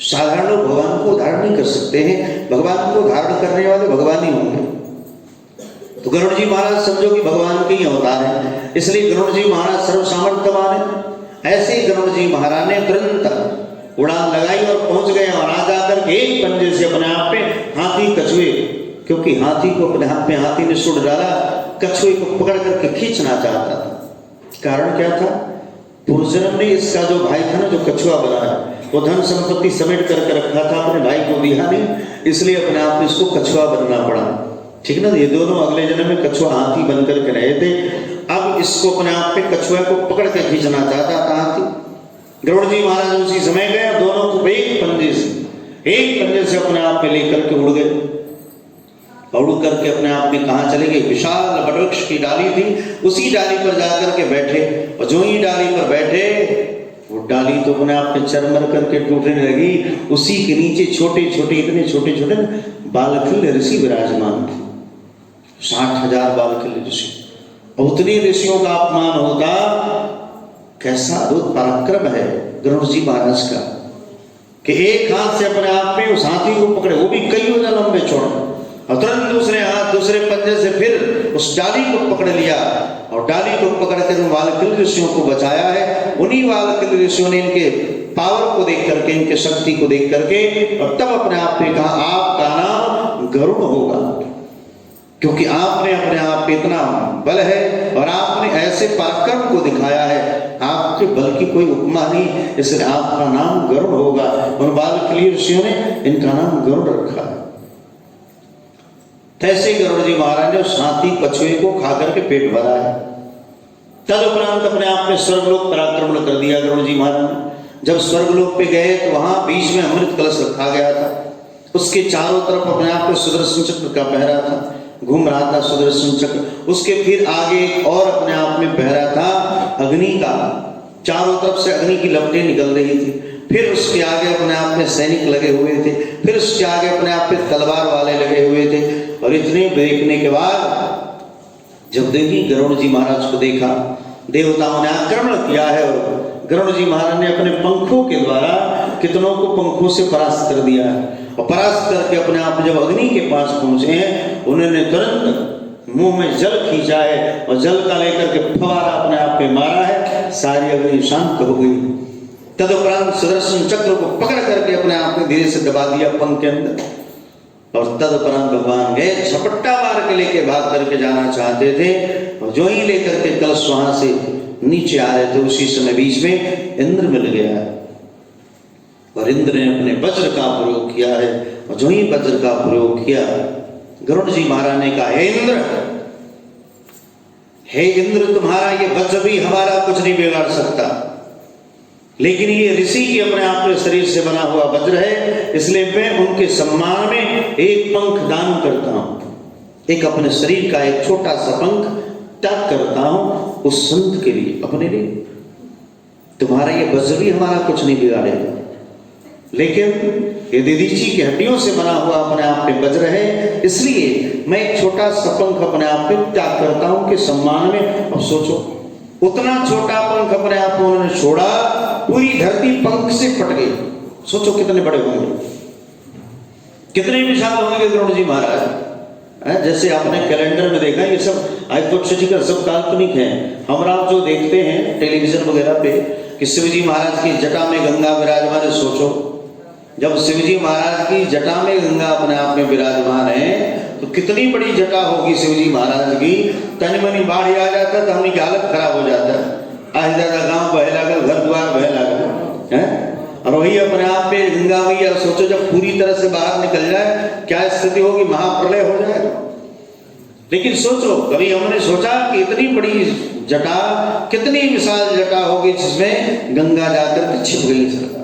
साधारण लोग भगवान को धारण नहीं कर सकते हैं, भगवान को धारण करने वाले भगवान ही होंगे। तो गरुड़ जी महाराज समझो कि भगवान के ही अवतार है, इसलिए गरुड़ जी महाराज सर्व सामर्थ्यवान है। ऐसे ही गरुड़ जी महाराज ने तुरंत उड़ान लगाई और पहुंच गए, और आ जाकर के एक पंजे से अपने आप में हाथी कछुए, क्योंकि हाथी को अपने हाथ में हाथी ने सुड़ डाला, कछुए को पकड़ करके खींचना चाहता था। कारण क्या था? पूर्व जन्म में इसका जो भाई था ना, जो कछुआ बना है, वो धन संपत्ति समेट करके रखा था, अपने भाई को दिया नहीं, इसलिए अपने आप में इसको कछुआ बनना पड़ा। ठीक ना? ये दोनों अगले जन्म में कछुआ हाथी बन करके रहे थे। अब इसको अपने आप पे कछुआ को पकड़ के खींचना चाहता था हाथी। गरुड़ जी महाराज उसी समय गए, दोनों को एक पंजे से अपने आप में लेकर के उड़ गए। उड़ करके अपने आप में कहाँ चले गए? विशाल वटवृक्ष की डाली थी, उसी डाली पर जाकर के बैठे, और जो ही डाली पर बैठे, वो डाली तो अपने आप में चरमर करके टूटने लगी। उसी के नीचे छोटे छोटे, इतने छोटे छोटे बालखिल ऋषि विराजमान थे, 60,000 बालखिल ऋषि। उतने ऋषियों का अपमान होता, कैसा अद्भुत पराक्रम है गरुड़ जी महाराज का, कि एक हाथ से अपने आप में उस हाथी को पकड़े, वो भी कई योजना लंबे चौड़े, और तुरंत दूसरे हाथ दूसरे पंजे से फिर उस डाली को पकड़ लिया, और डाली को पकड़कर उन बालखिल ऋषियों को बचाया है। उन्हीं बालखिल ऋषियों ने इनके पावर को देख करके, इनके शक्ति को देख करके, और तब अपने आप में कहा आपका नाम गरुड़ होगा, क्योंकि आपने अपने आप में इतना बल है और आपने ऐसे पराक्रम को दिखाया है, आपके बल की कोई उपमा नहीं, इसलिए आपका नाम गरुड़ होगा। उन बालखिल ऋषियों ने इनका नाम गरुड़ रखा है। ऐसे गरुड़ जी महाराज ने उस हाथी कछुए को खा करके पेट भरा है। तदुपरांत अपने आप में स्वर्गलोक पर आक्रमण कर दिया गरुड़ जी महाराज ने। जब स्वर्गलोक पे गए तो वहां बीच में अमृत कलश रखा गया था, उसके चारों तरफ अपने आप में सुदर्शन चक्र का पहरा था, घूम रहा था सुदर्शन चक्र। उसके फिर आगे एक और अपने आप में पहरा था अग्नि का, चारों तरफ से अग्नि की लपटें निकल रही थी। फिर उसके आगे अपने आप में सैनिक लगे हुए थे, फिर उसके आगे अपने आप में तलवार वाले लगे हुए थे। और इतने देखने के बाद जब देवी गरुड़ जी महाराज को देखा, देवताओं ने आक्रमण किया है, और गरुड़ जी महाराज ने अपने पंखों के द्वारा कितनों को पंखों से परास्त कर दिया है। और परास्त करके अपने आप जब अग्नि के पास पहुंचे हैं, उन्होंने तुरंत मुंह में जल खींचा है, और जल का लेकर के फवारा अपने आप पे मारा है, सारी अग्नि शांत हो गई। तदुपरांत सुदर्शन चक्र को पकड़ करके अपने आप में धीरे से दबा दिया पंख के अंदर। और तदुपरांत भगवान गए, झपट्टा मार के लेके भाग करके जाना चाहते थे, और जो ही लेकर के कलश वहां से नीचे आ रहे थे, उसी समय बीच में इंद्र मिल गया और इंद्र ने अपने वज्र का प्रयोग किया है। और जो ही वज्र का प्रयोग किया, गरुड़ जी महाराज ने कहा, हे इंद्र तुम्हारा ये वज्र भी हमारा कुछ नहीं बिगाड़ सकता, लेकिन ये ऋषि की अपने आप में शरीर से बना हुआ वज्र है, इसलिए मैं उनके सम्मान में एक पंख दान करता हूं, एक अपने शरीर का एक छोटा सा पंख त्याग करता हूं उस संत के लिए, अपने लिए। तुम्हारा ये वज्र भी हमारा कुछ नहीं बिगाड़ेगा, लेकिन ये दीदीची की हड्डियों से बना हुआ अपने आप में वज्र है, इसलिए मैं एक छोटा सा पंख अपने आप में त्याग करता हूं कि सम्मान में। अब सोचो, उतना छोटा पंख अपने आप में उन्होंने छोड़ा, पूरी धरती पंख से फट गई। सोचो कितने बड़े होंगे, कितने विशाल होंगे गरुड़ जी महाराज। जैसे आपने कैलेंडर में देखा, ये सब हाइपोथेटिकल, सब काल्पनिक है। हम आप जो देखते हैं टेलीविजन वगैरह पे कि शिवजी महाराज की जटा में गंगा विराजमान है, सोचो जब शिवजी महाराज की जटा में गंगा अपने आप में विराजमान है तो कितनी बड़ी जटा होगी शिवजी महाराज की। तनि मनी बाढ़ आ जाता तो हमनी की हालत खराब हो जाता, आज ज्यादा गांव बह लागल, घर द्वार बह लागल है। और वही अपने आप में गंगा मैया, सोचो जब पूरी तरह से बाहर निकल जाए क्या स्थिति होगी, महाप्रलय हो जाएगा। लेकिन सोचो, कभी हमने सोचा कि इतनी बड़ी जटा, कितनी विशाल जटा होगी जिसमें गंगा जाकर छिप गई सरकार।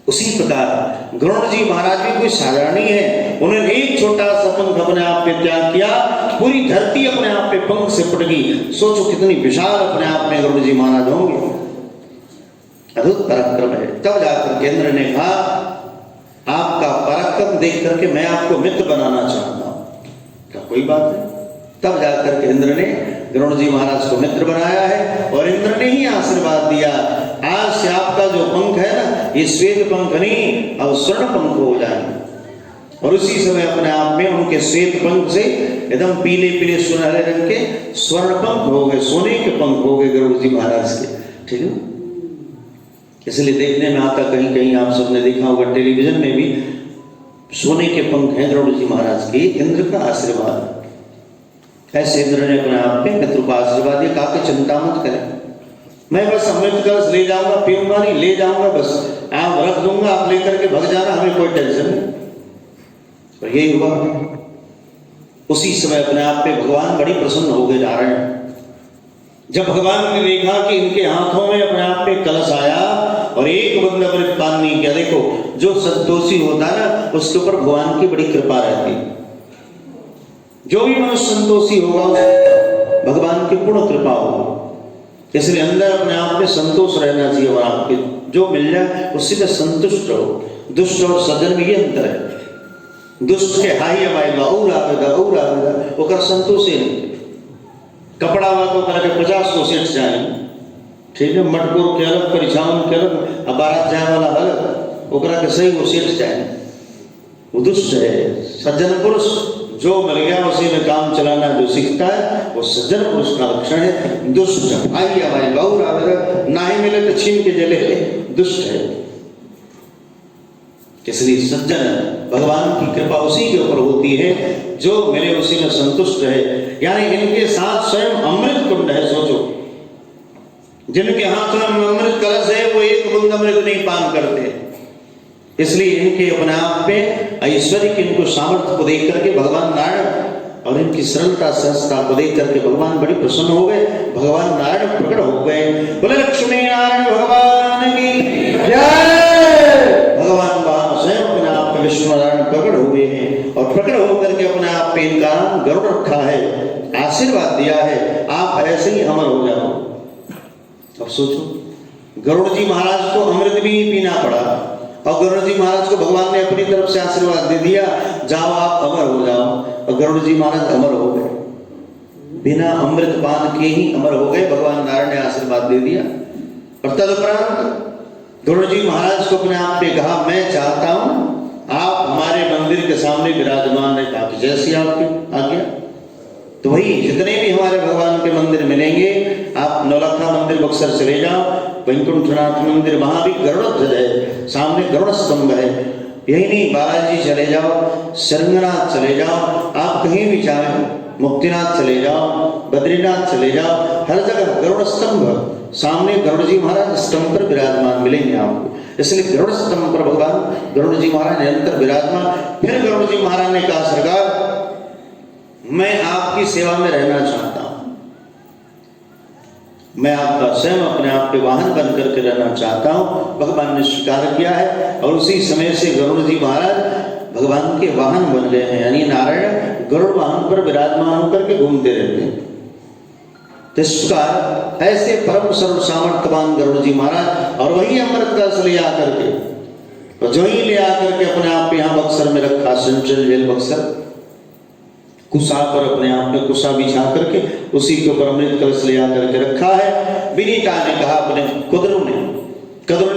उसी प्रकार गरुड़ जी महाराज भी कोई साधारण नहीं है, उन्होंने एक छोटा सा पंख अपने आप पे त्याग किया, पूरी धरती अपने आप पे पंख से फट गई। सोचो कितनी विशाल अपने आप में गरुड़ जी महाराज होंगे, अद्भुत पराक्रम है। तब जाकर इंद्र ने कहा, आपका पराक्रम देख करके मैं आपको मित्र बनाना चाहता हूं। क्या कोई बात नहीं। तब जाकर के इंद्र ने गरुड़ जी महाराज को मित्र बनाया है, और इंद्र ने ही आशीर्वाद दिया, आज से आपका जो पंख है ना, ये श्वेत पंख नहीं, अब स्वर्ण पंख हो जाए। और उसी समय अपने आप में उनके श्वेत पंख से एकदम पीले पीले सुनहरे रंग के स्वर्ण पंख हो गए, सोने के पंख हो गए गरुड़ जी महाराज के। ठीक है, इसलिए देखने में आता, कहीं कहीं आप सबने देखा होगा टेलीविजन में भी सोने के पंख हैं गरुड़ जी महाराज के, इंद्र का आशीर्वाद। ऐसे इंद्र ने अपने आप में मित्र को आशीर्वाद दिया, कहा कि चिंता मत करें, मैं बस अमृत कलश ले जाऊंगा, पीऊंगा नहीं, ले जाऊंगा बस, आप रख दूंगा, आप लेकर के भग जाना, हमें कोई टेंशन नहीं। और यही हुआ। उसी समय अपने आप पे भगवान बड़ी प्रसन्न हो गए जा रहे हैं। जब भगवान ने देखा कि इनके हाथों में अपने आप पे कलश आया और एक बूंद अमृत पान नहीं किया, देखो जो संतोषी होता है ना, उसके ऊपर भगवान की बड़ी कृपा रहती है। जो भी मनुष्य संतोषी होगा भगवान की पूर्ण कृपा होगी। इसलिए अंदर अपने आप में संतोष रहना चाहिए, और आपके जो मिल जाए उसी में संतुष्ट रहो। दुष्ट और सज्जन में ये अंतर है, दुष्ट के हाई आवेगा और आवेगा वो कर संतोष ही नहीं। कपड़ा वाला तो करके 50 को सेठ जाए, ठीक है, मटकोर के अलग, परिछावन के अलग, अब बारात जाए वाला अलग, ओकरा के सही वो सेठ जाए, वो दुष्ट है। सज्जन पुरुष जो मिल गया उसी में काम चलाना जो सीखता है वो सज्जन पुरुष का लक्षण है। दुष्ट आई आवाज गौर आवेगा, ना ही मिले तो छीन के जले, दुष्ट है। इसलिए सज्जन भगवान की कृपा उसी के ऊपर होती है, जो मिले उसी में संतुष्ट रहे। यानी इनके साथ स्वयं अमृत कुंड है। सोचो, जिनके हाथ में अमृत कलश है वो एक बूंद अमृत नहीं पान करते, इसलिए इनके अपने आप में ऐश्वर्य की, इनको सामर्थ्य को देख करके भगवान नारायण और इनकी सरलता सहजता को देख करके भगवान बड़ी प्रसन्न हो गए। भगवान नारायण प्रकट हो गए। बोले लक्ष्मी नारायण भगवान की जय। भगवान वहां स्वयं अपने आप में विष्णु नारायण प्रकट हुए हैं, और प्रकट होकर के अपने आप पे इनका नाम गरुड़ रखा है, आशीर्वाद दिया है, आप ऐसे ही अमर हो जाओ। अब सोचो, गरुड़ जी महाराज को अमृत भी पीना पड़ा, और गरुड़ जी महाराज को भगवान ने अपनी तरफ से आशीर्वाद दे दिया, जाओ आप अमर हो जाओ। और गरुड़ जी महाराज अमर हो गए, बिना अमृत पान के ही अमर हो गए, भगवान नारायण ने आशीर्वाद दे दिया। और तदुपरांत गरुड़ जी महाराज को अपने आप पे कहा, मैं चाहता हूं आप हमारे मंदिर के सामने विराजमान रहे, ताकि जैसी आपकी आज्ञा। तो वही जितने भी हमारे भगवान के मंदिर मिलेंगे, आप नौलखा मंदिर बक्सर चले जाओ, वैकुंठनाथ मंदिर, वहां भी गरुड़ ध्वज है, सामने गरुड़ स्तंभ है, यही नहीं, बालाजी चले जाओ, सरंगनाथ चले जाओ, आप कहीं भी जाएं, मुक्तिनाथ चले जाओ, बद्रीनाथ चले जाओ, हर जगह गरुड़ स्तंभ, सामने गरुड़ जी महाराज स्तंभ पर विराजमान मिलेंगे आपको। इसलिए गरुड़ स्तंभ पर भगवान गरुड़ जी महाराज निरंतर विराजमान। फिर गरुड़ जी महाराज ने कहा, सरकार मैं आपकी सेवा में रहना चाहता हूं, मैं आपका स्वयं अपने आप के वाहन बन करके रहना चाहता हूं। भगवान ने स्वीकार किया है और उसी समय से गरुड़ जी महाराज भगवान के वाहन बन गए हैं, यानी नारायण गरुड़ वाहन पर विराजमान होकर के घूमते रहते हैं। तो इस प्रकार ऐसे परम सर्व सामर्थ्यवान गरुड़ जी महाराज, और वही अमृत कलश ले आकर के, और जो ही ले आकर के अपने आप यहाँ बक्सर में रखा, सेंट्रल जेल बक्सर, कुशा पर अपने आप में कुशा बिछा करके उसी के ऊपर अमृत कलश ले आकर के रखा है। विनीता ने कहा, अपने कुदरू ने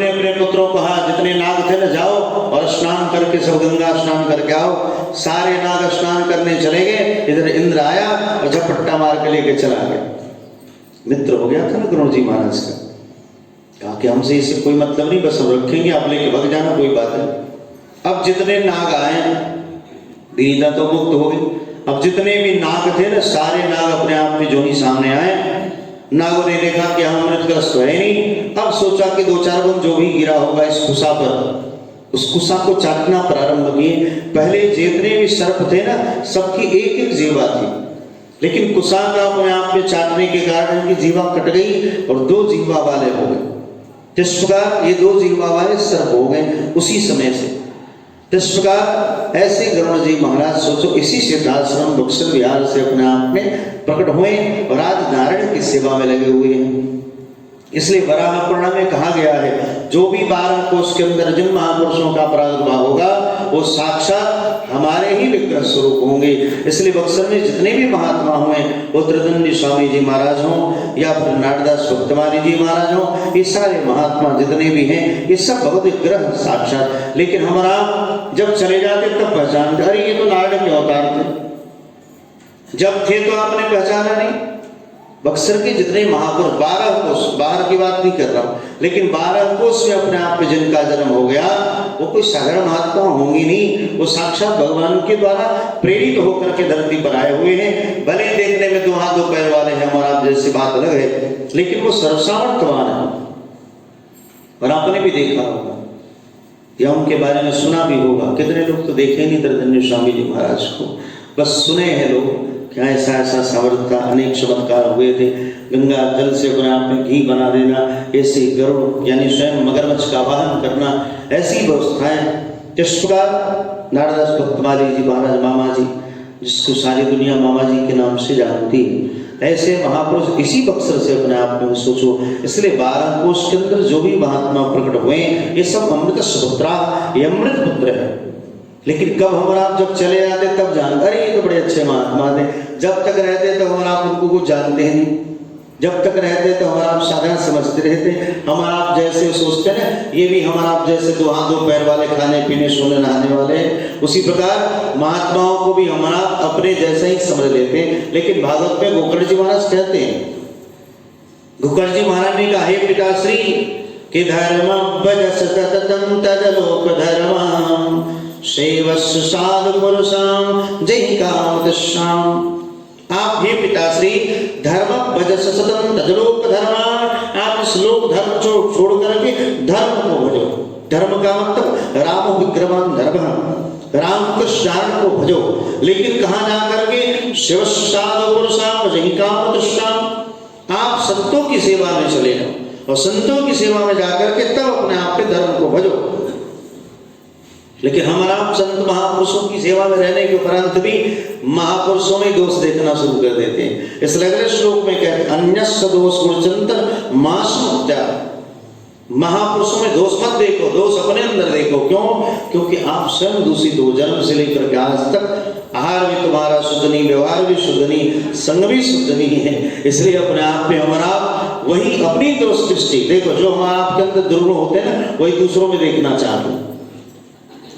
अपने पुत्रों को कहा, जितने नाग थे ना, जाओ और स्नान करके सब गंगा स्नान करके आओ। सारे नाग स्नान करने चले गए। इधर इंद्र आया और झपट्टा मार के लेके चला गया। मित्र हो गया था ना गरुड़ जी महाराज का। कहा कि हमसे इससे कोई मतलब नहीं, बस हम रखेंगे, आप लेके भाग जाना, कोई बात नहीं। अब जितने नाग आए, विनीता तो मुक्त हो गई। अब जितने भी नाग थे ना, सारे नाग अपने आप में जो ही सामने आए। नागों ने देखा कि हम अमृत कलश तो है नहीं। अब सोचा कि दो चार बंद जो भी गिरा होगा इस कुशा पर, उस कुशा को चाटना प्रारंभ किए। पहले जितने भी सर्प थे ना, सबकी एक एक जीवा थी, लेकिन कुशा का अपने आप में चाटने के कारण उनकी जीवा कट गई और दो जीवा वाले हो गए। इस प्रकार ये दो जीवा वाले सर्प हो गए उसी समय से। इस प्रकार ऐसे गरुड़ जी महाराज, सोचो, इसी सिद्धाश्रम बक्सर विहार से अपने आप में प्रकट हुए और आज नारायण की सेवा में लगे हुए हैं। इसलिए वराह पुराण में कहा गया है, जो भी 12 कोष के अंदर जिन महापुरुषों का प्रादुर्भाव होगा वो साक्षात हमारे ही विग्रह स्वरूप होंगे। इसलिए बक्सर में जितने भी महात्मा हुए, वो त्रिदंडी स्वामी जी महाराज हों या फिर नारदास भक्तमाली जी महाराज हों, ये सारे महात्मा जितने भी हैं, ये सब भगवत विग्रह साक्षात। लेकिन हमारा जब चले जाते तब पहचानते, अरे ये तो नारायण के अवतार थे। जब थे तो आपने पहचाना नहीं। बक्सर के जितने महापुरुष, 12 कोष, बाहर की बात नहीं कर रहा हूं, लेकिन 12 कोष में अपने आप में जिनका जन्म हो गया, वो कोई साधारण महात्मा होंगी नहीं, वो साक्षात भगवान के द्वारा प्रेरित होकर के धरती पर आए हुए हैं। भले देखने में 2 हाथ 2 पैर वाले हैं, हमारा जैसी बात अलग है, लेकिन वो सर्वसामर्थ्यवान है। और आपने भी देखा होगा या उनके बारे में सुना भी होगा। कितने लोग तो देखे नहीं त्रिदंडी स्वामी जी महाराज को, बस सुने हैं लोग क्या ऐसा ऐसा सामर्थ्य का अनेक चमत्कार हुए थे। गंगा जल से अपने आप में घी बना देना, ऐसे गरुड़ यानी स्वयं मगरमच्छ का वाहन करना, ऐसी व्यवस्थाएं। जिस प्रकार नारदास भक्तमाली जी महाराज, मामा जी, जिसको सारी दुनिया मामा जी के नाम से जानती है, ऐसे महापुरुष इसी बक्सर से अपने आप में सोचो। इसलिए 12 कोष के अंदर जो भी महात्मा प्रकट हुए, ये सब अमृत सुपुत्रा, ये अमृत पुत्र है। लेकिन कब हमारा आप जब चले जाते तब जानते, अरे ये तो बड़े अच्छे महात्मा थे। जब तक रहते तो हमारा आप उनको कुछ जानते हैं नहीं। जब तक रहते तो हमारा आप साधारण समझते रहते। हमारा आप जैसे सोचते ना, ये भी हमारा आप जैसे 2 हाथ 2 पैर वाले, खाने पीने सोने नहाने वाले, उसी प्रकार महात्माओं को भी हमारा अपने जैसे ही समझ लेते हैं। लेकिन भागवत में गोकर्ण जी महाराज कहते हैं, गोकर्ण जी महाराज ने कहा, हे पिताश्री कि धर्म भजस सततम तदलोक धर्मम सेवस्य साधु पुरुषां जय कामदशाम। आप हे पिताश्री धर्म भजस सततम तदलोक धर्म, आप इस लोक धर्म छोड़ करके धर्म को भजो। धर्म का मतलब राम विग्रहवान धर्म, राम कृष्ण को भजो। लेकिन कहाँ जा करके, सेवस्य साधु पुरुषां जय कामदशाम, आप संतों की सेवा में चले जाओ और संतों की सेवा में जाकर के तब अपने आप के धर्म को भजो। लेकिन हमारा संत महापुरुषों की सेवा में रहने के उपरांत भी महापुरुषों में दोष देखना शुरू कर देते हैं। इसलिए अगले श्लोक में कहते हैं, अन्यस्य दोष गुणचंतर मासमुत्या, महापुरुषों में दोष मत देखो, दोष अपने अंदर देखो। क्यों? क्योंकि आप स्वयं दूषित हो। जन्म से लेकर के आज तक आहार भी तुम्हारा शुद्ध नहीं, व्यवहार भी शुद्ध नहीं, संग भी शुद्ध नहीं है। इसलिए अपने आप में हमारा वही अपनी दोष दृष्टि देखो। जो हमारा आपके अंदर दुर्गुण होते हैं ना, वही दूसरों में देखना चाहते हैं।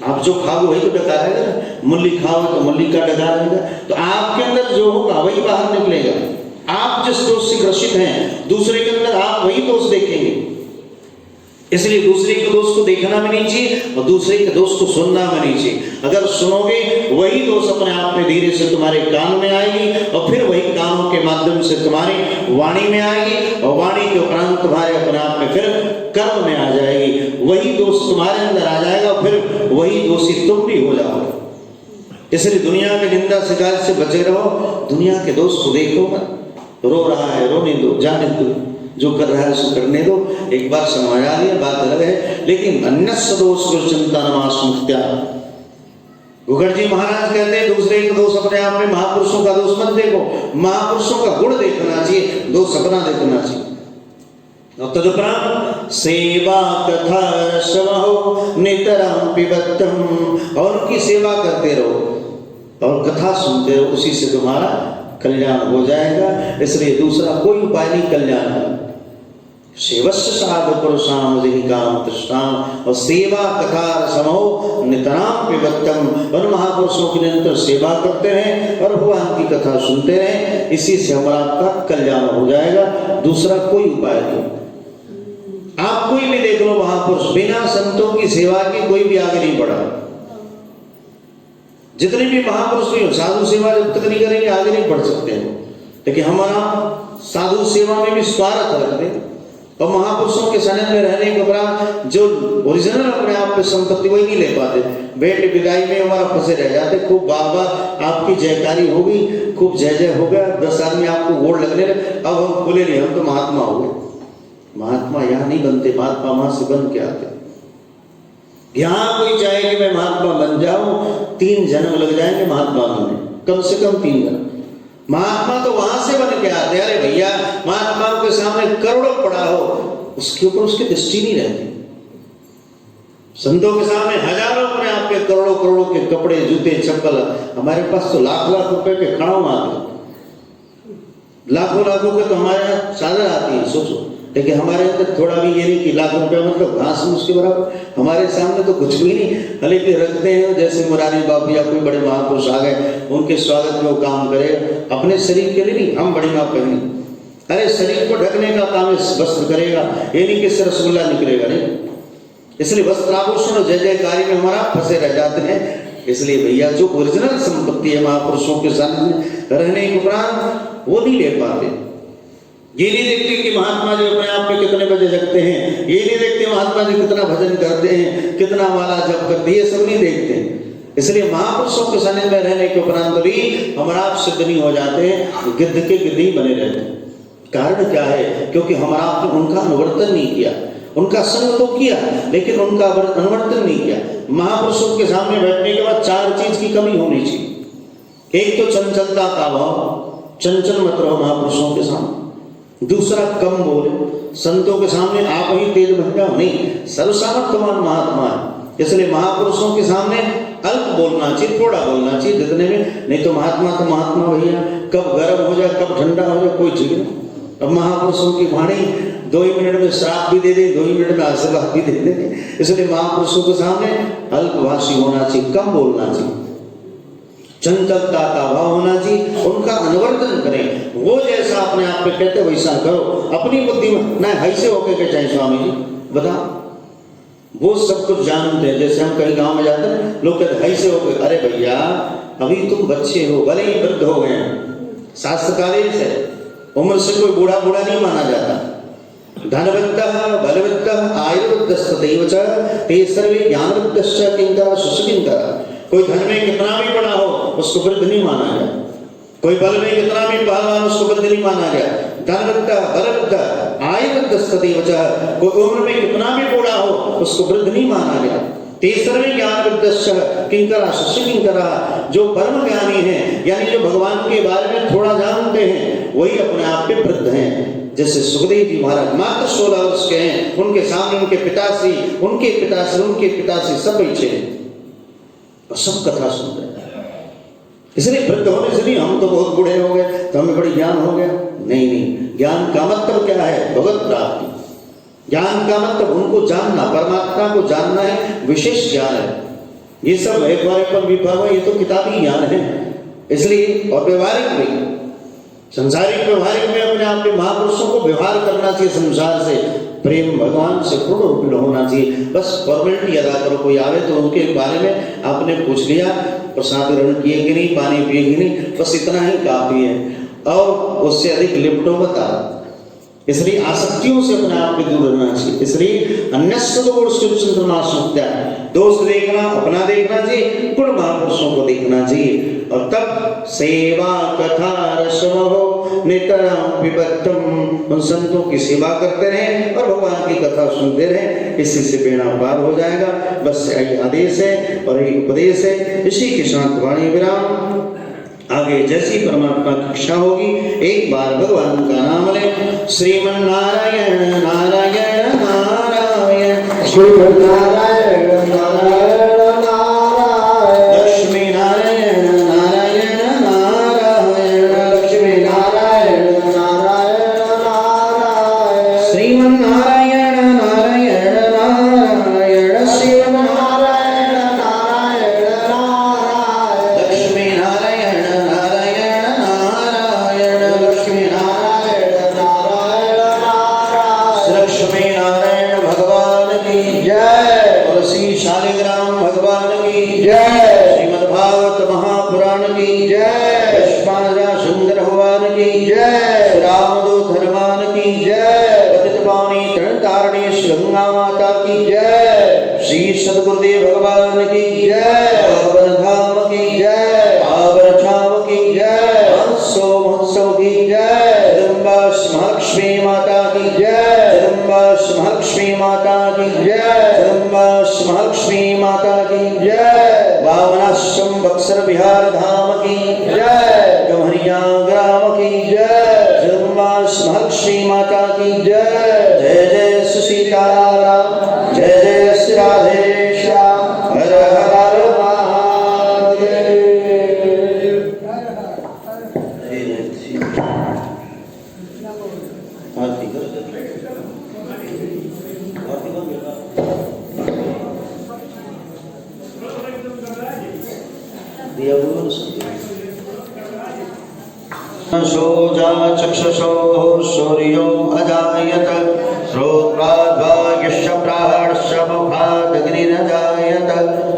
आप जो खाओगे वही तो डका रहेगा ना, मूली खाओगे तो मूली का डका रहेगा। तो आपके अंदर जो होगा वही बाहर निकलेगा। आप जिस दोष से ग्रसित हैं, दूसरे के अंदर आप वही दोष देखेंगे। इसलिए दूसरे के दोष को देखना भी नहीं चाहिए और दूसरे के दोष को सुनना भी नहीं चाहिए। अगर सुनोगे वही दोष अपने आप में धीरे से तुम्हारे कान में आएगी और फिर वही कानों के माध्यम से तुम्हारी वाणी में आएगी और वाणी के उपरांत तुम्हारे अपने आप में फिर कर्म में आ जाएगी। वही दोष तुम्हारे अंदर आ जाएगा और फिर वही दोषी तुम भी हो जाओगे। इसलिए दुनिया की निंदा शिकायत से बचे रहो, दुनिया के दोष को देखो मत। रो रहा है रोने दो, जाने दो, जो कर रहा है उसको करने दो। एक बार समझा दिया बात अलग है, लेकिन अन्यस्य दोष को चिंता नमास्मुक्त्या। मुखर्जी महाराज कहते हैं दूसरे का दोष अपने आप में, महापुरुषों का दोष मत देखो, महापुरुषों का गुण देखना चाहिए, दोष अपना देखना चाहिए। तदुपरांत सेवा कथा रसमहो नितराम पिबत्तम, और उनकी सेवा करते रहो और कथा सुनते रहो, उसी से तुम्हारा कल्याण हो जाएगा। इसलिए दूसरा कोई उपाय नहीं कल्याण का। सेवस्य साधु पुरुषाम काम तृष्णाम, और सेवा कथा रसमहो नितराम पिबत्तम, और महापुरुषों की निरंतर सेवा करते रहें और भगवान की कथा सुनते रहें, इसी से हमारा आपका कल्याण हो जाएगा। दूसरा कोई उपाय नहीं। आप कोई भी देख लो महापुरुष, बिना संतों की सेवा के कोई भी आगे नहीं बढ़ा। जितने भी महापुरुष भी हो, साधु सेवा जब तक नहीं करेंगे आगे नहीं बढ़ सकते हैं। लेकिन हमारा साधु सेवा में भी स्वार्थ रखते हैं और महापुरुषों के सानिध्य में रहने के बाद जो ओरिजिनल अपने आप पे संपत्ति वही नहीं ले पाते। भेंट बिगाई में हमारा फंसे रह जाते। खूब बाबा आपकी जयकारी होगी, खूब जय जय हो गया, 10 आदमी आपको गोड़ लगने लगे, अब हम बोले नहीं हम तो महात्मा हो गए। महात्मा यहाँ नहीं बनते, महात्मा वहां से बन के आते। यहाँ कोई चाहे कि मैं महात्मा बन जाऊं, 3 जन्म लग जाएंगे महात्मा बनने, कम से कम 3 जन्म। महात्मा तो वहां से बन के आते। अरे भैया महात्माओं के सामने करोड़ों पड़ा हो, उसके ऊपर उसकी दृष्टि नहीं रहती। संतों के सामने हजारों अपने आप के करोड़ों करोड़ों के कपड़े जूते चप्पल, हमारे पास तो लाख लाख रुपए के खड़ाऊ आते, लाखों लाखों के तो हमारे यहाँ चादर आती है, सोचो। लेकिन हमारे अंदर थोड़ा भी ये नहीं कि लाख रुपया मतलब घास में उसके बराबर, हमारे सामने तो कुछ भी नहीं। लेकिन रखते हैं जैसे मुरारी बाबू या कोई बड़े महापुरुष आ गए, उनके स्वागत में वो काम करे, अपने शरीर के लिए नहीं, हम बड़ी माँ करनी। अरे शरीर को ढकने का काम वस्त्र करेगा, ये नहीं कि रसगुल्ला निकलेगा, नहीं। इसलिए वस्त्राभूषण जय जयकारी में हमारा फंसे रह जाते हैं। इसलिए भैया जो ओरिजिनल संपत्ति है महापुरुषों के साथ रहने के उपरांत वो नहीं ले पाते। ये नहीं देखते कि महात्मा जी अपने आप में कितने बजे जगते हैं, ये नहीं देखते महात्मा जी कितना भजन करते हैं, कितना माला जप करते हैं, ये सब नहीं देखते। इसलिए महापुरुषों के सानिध्य में रहने के उपरांत भी हमारा आप सिद्ध नहीं हो जाते हैं, गिद्ध के गिद्ध ही बने रहते हैं। कारण क्या है? क्योंकि हमारा आपने उनका अनुवर्तन नहीं किया, उनका संग तो किया लेकिन उनका अनुवर्तन नहीं किया। महापुरुषों के सामने बैठने के बाद 4 चीज की कमी होनी चाहिए। एक तो चंचलता का भाव, चंचल मत रहो महापुरुषों के सामने। दूसरा कम बोले, संतों के सामने आप ही तेज बन जाओ, नहीं, सर्वसामर्थ्यवान महात्मा है। इसलिए महापुरुषों के सामने अल्प बोलना चाहिए, थोड़ा बोलना चाहिए जितने में, नहीं तो महात्मा भैया कब गर्म हो जाए कब ठंडा हो जाए कोई ठीक नहीं। अब महापुरुषों की वाणी 2 ही मिनट में श्राप भी दे दे, 2 ही मिनट में आशीर्वाद भी दे दे। इसलिए महापुरुषों के सामने अल्पभाषी होना चाहिए, कम बोलना चाहिए, चंचलता का भाव होना चाहिए, उनका अनुवर्तन करें। वो जैसा अपने आप पे कहते वैसा करो, अपनी बुद्धि में ना ऐसे होके के चाहे स्वामी जी बताओ, वो सब कुछ जानते हैं। जैसे हम कहीं गांव में जाते हैं, लोग कहते ऐसे होके, अरे भैया अभी तुम बच्चे हो, भले ही वृद्ध हो गए, शास्त्रकार्य से उम्र से कोई बूढ़ा नहीं माना जाता। धनवन्तः बलवन्तः आयुर्वृद्धस्तथैव च ते सर्वे ज्ञानवृद्धश्च किंकरा सुसुकिंकरा। कोई धन में कितना भी बड़ा हो उसको वृद्ध नहीं माना गया, कोई बल में कितना भी पहलवान उसको वृद्ध नहीं माना गया। धनवन्तः बलवन्तः आयुर्वृद्धस्तथैव च, कोई उम्र में कितना भी बूढ़ा हो उसको वृद्ध नहीं माना गया। ते सर्वे ज्ञानवृद्धश्च किंकरा सुसुकिंकरा, जो परम ज्ञानी हैं यानी जो भगवान के बारे में थोड़ा जानते हैं वही अपने आप में वृद्ध हैं। जैसे सुखदेव जी महाराज मात्र 16 वर्ष के हैं, उनके सामने उनके पिताश्री सब बैठे हैं और सब कथा सुन रहे हैं। इसलिए वृद्ध होने से नहीं हम तो बहुत बूढ़े हो गए तो हमें बड़ी ज्ञान हो गया, नहीं। ज्ञान का मतलब क्या है? भगवत प्राप्ति। ज्ञान का मतलब उनको जानना, परमात्मा को जानना है, विशेष ज्ञान है। ये सब ये तो किताबी ज्ञान है। इसलिए और व्यवहारिक में, संसारिक व्यवहारिक में अपने आप के महापुरुषों को व्यवहार करना चाहिए संसार से, प्रेम भगवान से पूर्ण रूप में होना चाहिए। बस फॉर्मेलिटी अदा करो, कोई आवे तो उनके बारे में आपने पूछ लिया, प्रसाद ग्रहण किए कि नहीं, पानी पिए कि नहीं, बस इतना ही काफी है और उससे अधिक लिपटो बता। इसलिए आसक्तियों से अपने आप को दूर रहना चाहिए। इसलिए अन्यस्य दोष दोष देखना अपना देखना चाहिए, गुण महापुरुषों को देखना चाहिए और तब सेवा कथा रसमो नितरां पिबद्धम्, उन संतों की सेवा करते रहें और भगवान की कथा सुनते रहें, इसी से बेड़ा पार हो जाएगा। बस यही आदेश है और यही उपदेश है। इसी के साथ वाणी विराम। आगे जैसी परमात्मा की इच्छा होगी एक बार भगवान का नाम लें। श्रीमन्नारायण नारायण नारायण,
श्रीमन्नारायण नारायण नारायण,
लक्ष्मी नारायण नारायण नारायण,
लक्ष्मी नारायण नारायण नारायण,
श्रीमन्नारायण नारायण नारायण,
श्रीमन्नारायण नारायण नारायण,
लक्ष्मी नारायण नारायण नारायण, लक्ष्मी नारायण
नारायण नारायण,
लक्ष्मी नारायण भगवान की
जय,
तुलसी शालिग्राम भगवान की
जय,
श्रीमद्भागवत महापुराण की
जय,
पुष्पांजलि सुंदर भगवान की
जय,
रामदूत हनुमान की
जय,
पतित पावनी तरण तारणी श्री गंगा माता की
जय,
श्री सद्गुरुदेव भगवान की
जय,
पावन धाम की
जय,
पावन धाम की
जय,
हंसो महोत्सव की
जय,
जगदम्बा महालक्ष्मी माता की
जय,
जगदम्बा महालक्ष्मी माता की
जय,
जगदम्बा महालक्ष्मी माता की
जय,
भावनाश्रम बक्सर बिहार धाम की
जय,
गम्हरिया ग्राम की
जय,
जगदम्बा महालक्ष्मी माता की
जय,
जय जय श्री सीताराम, जय जय श्री राधे श्याम, हर हर
महादेव।
आरती कर दे। आरती कर दे। दिया बोलो शोजा चक्षुषो सूर्यो अजायत, श्रोत्राद्भाग्यश्च प्राणश्च मुखादग्निरजायत,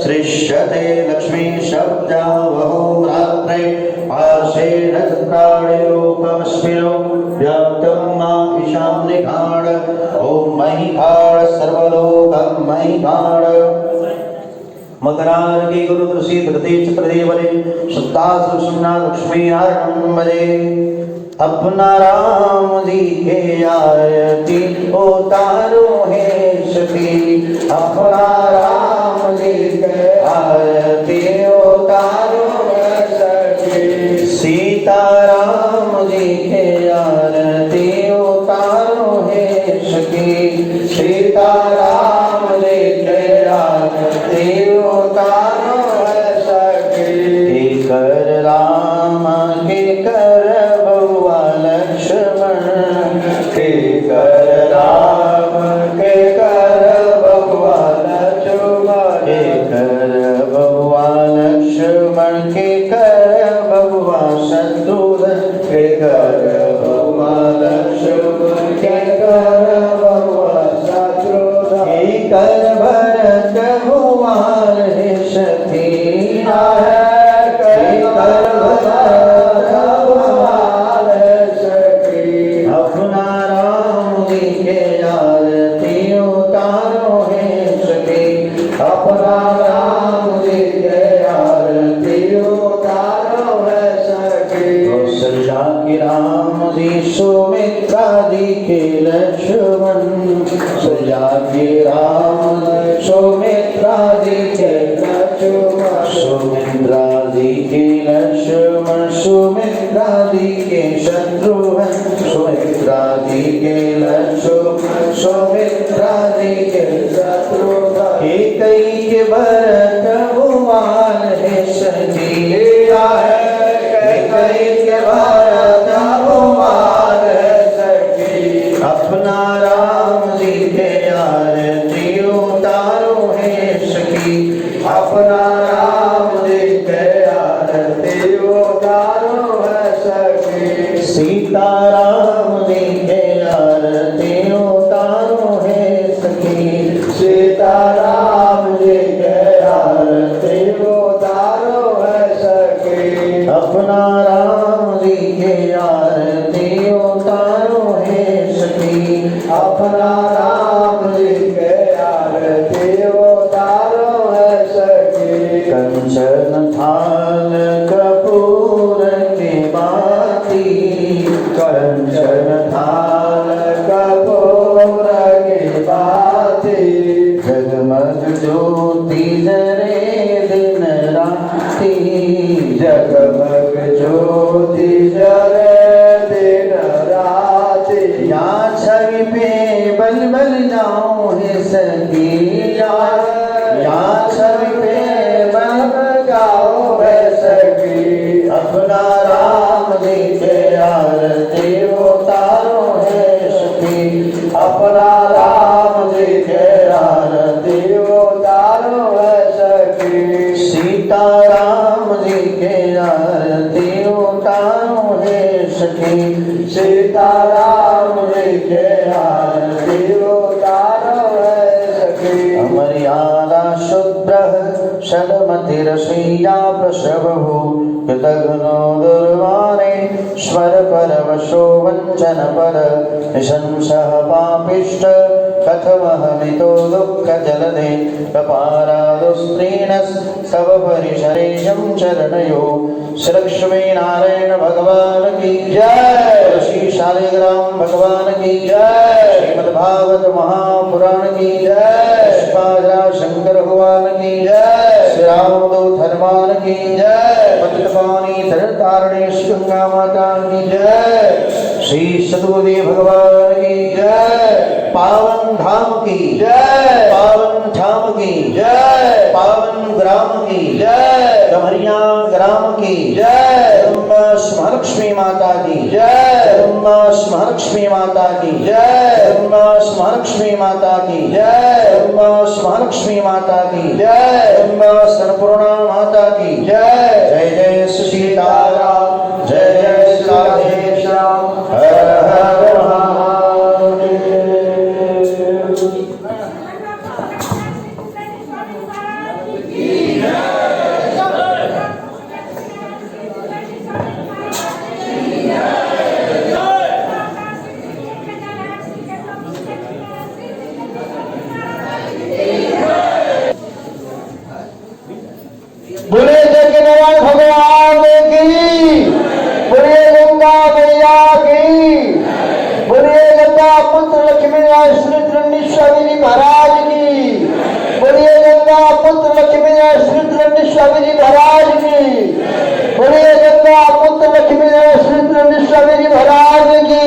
सृष्यते लक्ष्मी शब्दा वहो रात्रे, पार्श्वे नक्षत्राणिरूपमस्मिनो व्याप्तं मा ईशान्यखाण, ॐ महिखाण सर्वलोकं महिखाण। मकरार्की गुरु ऋषि धृति चक्रदेवरे शुद्धासु सुमना लक्ष्मी नारायण भजे। अपना राम जी के आरती उतारो है सखी, अपना राम जी के आरती उतारो है सखी, सीता राम जी के आरती उतारो है सखी, सीता राम जी के आरती उतारो है सखी। कर राम के कर बउआ लक्ष्मण, के कर राम के कर बउआ लक्ष्मण, के कर बउआ लक्ष्मण, के कर बउआ शत्रुघ्न, के कर बउआ लक्ष्मण, के कर बउआ शत्रुघ्न, के कर भरत भुआर है सखी है, के कर भरत भुआर है सखी। अपना राम जी के आरती उतारो है सखी, अपना राम जी के आरती उतारो है सखी। कौशल्या के राम जी सुमित्रा जी के लक्ष्मण, कौशल्या के राम जी सुमित्रा जी के लक्ष्मण, सुमित्रा जी के लक्ष्मण, सुमित्रा जी के शत्रुघ्न, सुमित्रा जी के लक्ष्मण, सुमित्रा जी के शत्रुघ्न, कैकेयी के भरत भुआन है सखी है, कैकेयी के भरत भुआन है सखी। अपना राम जी के आरती उतारो है सखी, अपना राम जी के आरती उतारो है सखी, सीता राम जी के आरती उतारो कंचन थाल कपूर के बाती,
कंचन थाल कपूर के बाती,
जगमग ज्योति जरे दिन राती,
जगमग ज्योति जरे दिन राती।
या छवि पे बल बल जाऊं है सखी, या छवि पे बल बल
जाओ है सखी,
अपना राम जी के आरती उतारो है सखी,
अपना राम जी के आरती उतारो है सखी।
सीता राम जी के आरती उतारो है सखी,
सीता राम जी के आरती उतारो है सखी।
मर्यादा शुद्र षडमतिरसीया प्रसवहु, कृतघ्नो दुर्वाणे स्वर परवशो वञ्चन पर, निशंसः पापिष्ट कथमहमितो दुःख जलदे, कपारादुस्त्रीणस्तव परिशरेशं चरणयो। श्री लक्ष्मी नारायण भगवान की जय, श्री शालिग्राम भगवान की जय, श्रीमद्भागवत महापुराण की जय, श्रीपाद शंकर भगवान की जय, श्री रामदूत हनुमान की जय, पतित पावनी तरतारिणी गंगा माता की जय, श्री सतगुरुदेव भगवान की जय, पावन धाम की जय, पावन धाम की जय, पावन ग्राम की जय, गमरिया ग्राम की जय, महालक्ष्मी माता की जय, महालक्ष्मी माता की जय, महालक्ष्मी माता की जय, महालक्ष्मी माता की जय, अन्नपूर्णा माता की जय। जय जय सीताराम, जय जय राधेश्याम, हर हर महादेव।
बोले जगन्नाथ भगवान की, बोले गंगा मैया की, बोले गंगा पुत्र लक्ष्मी श्री महाराज की, बोले गंगा पुत्र लक्ष्मी श्री महाराज की, बोले गंगा पुत्र लक्ष्मी श्री महाराज की।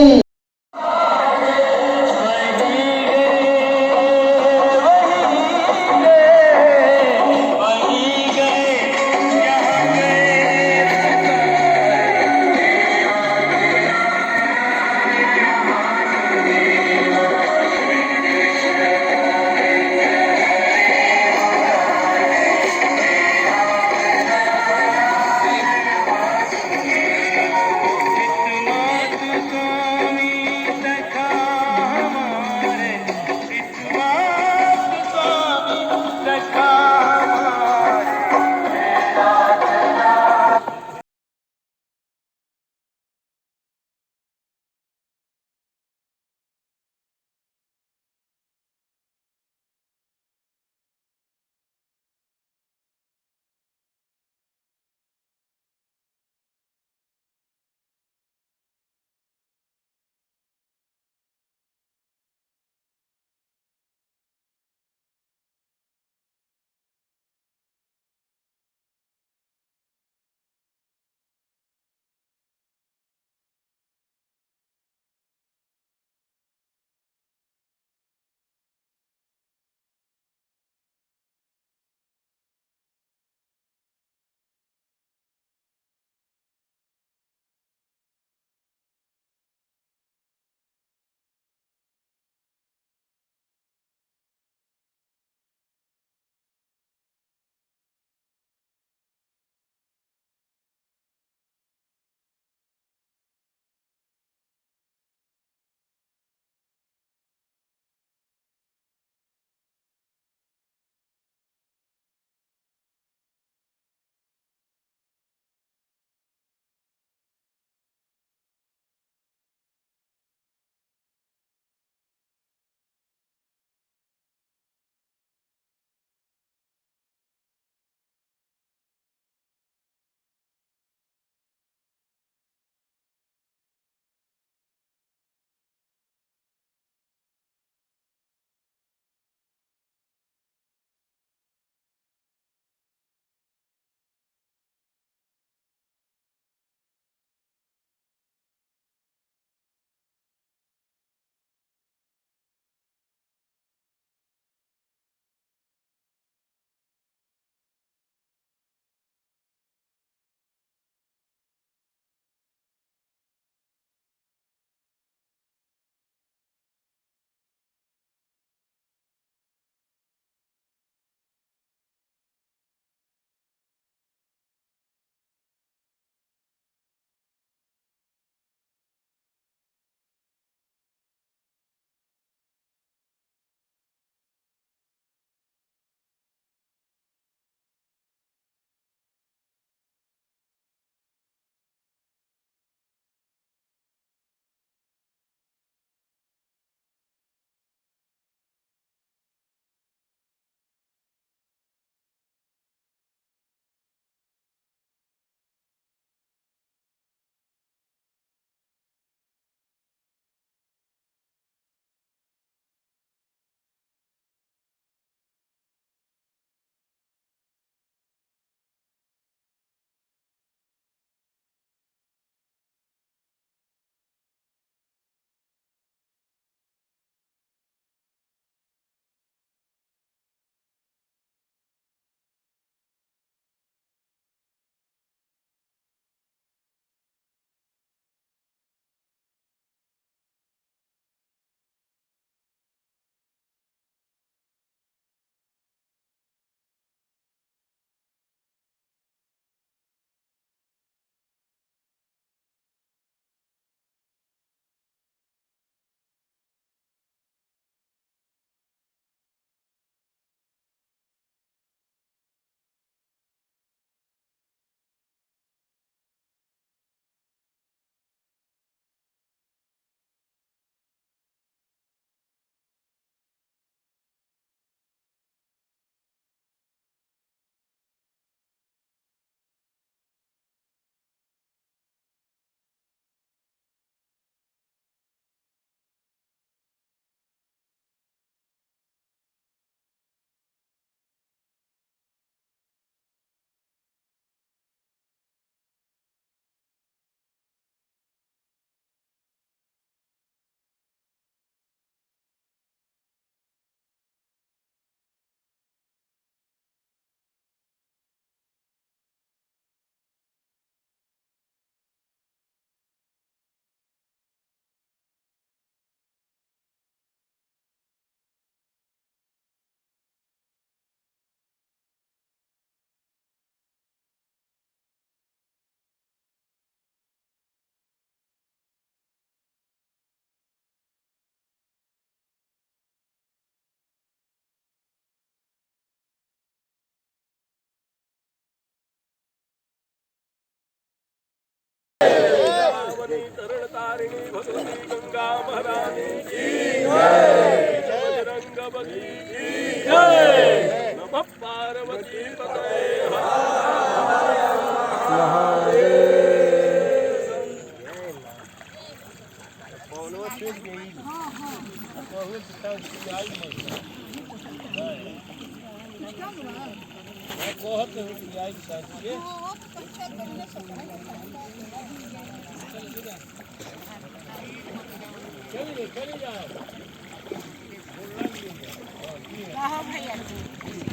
भैया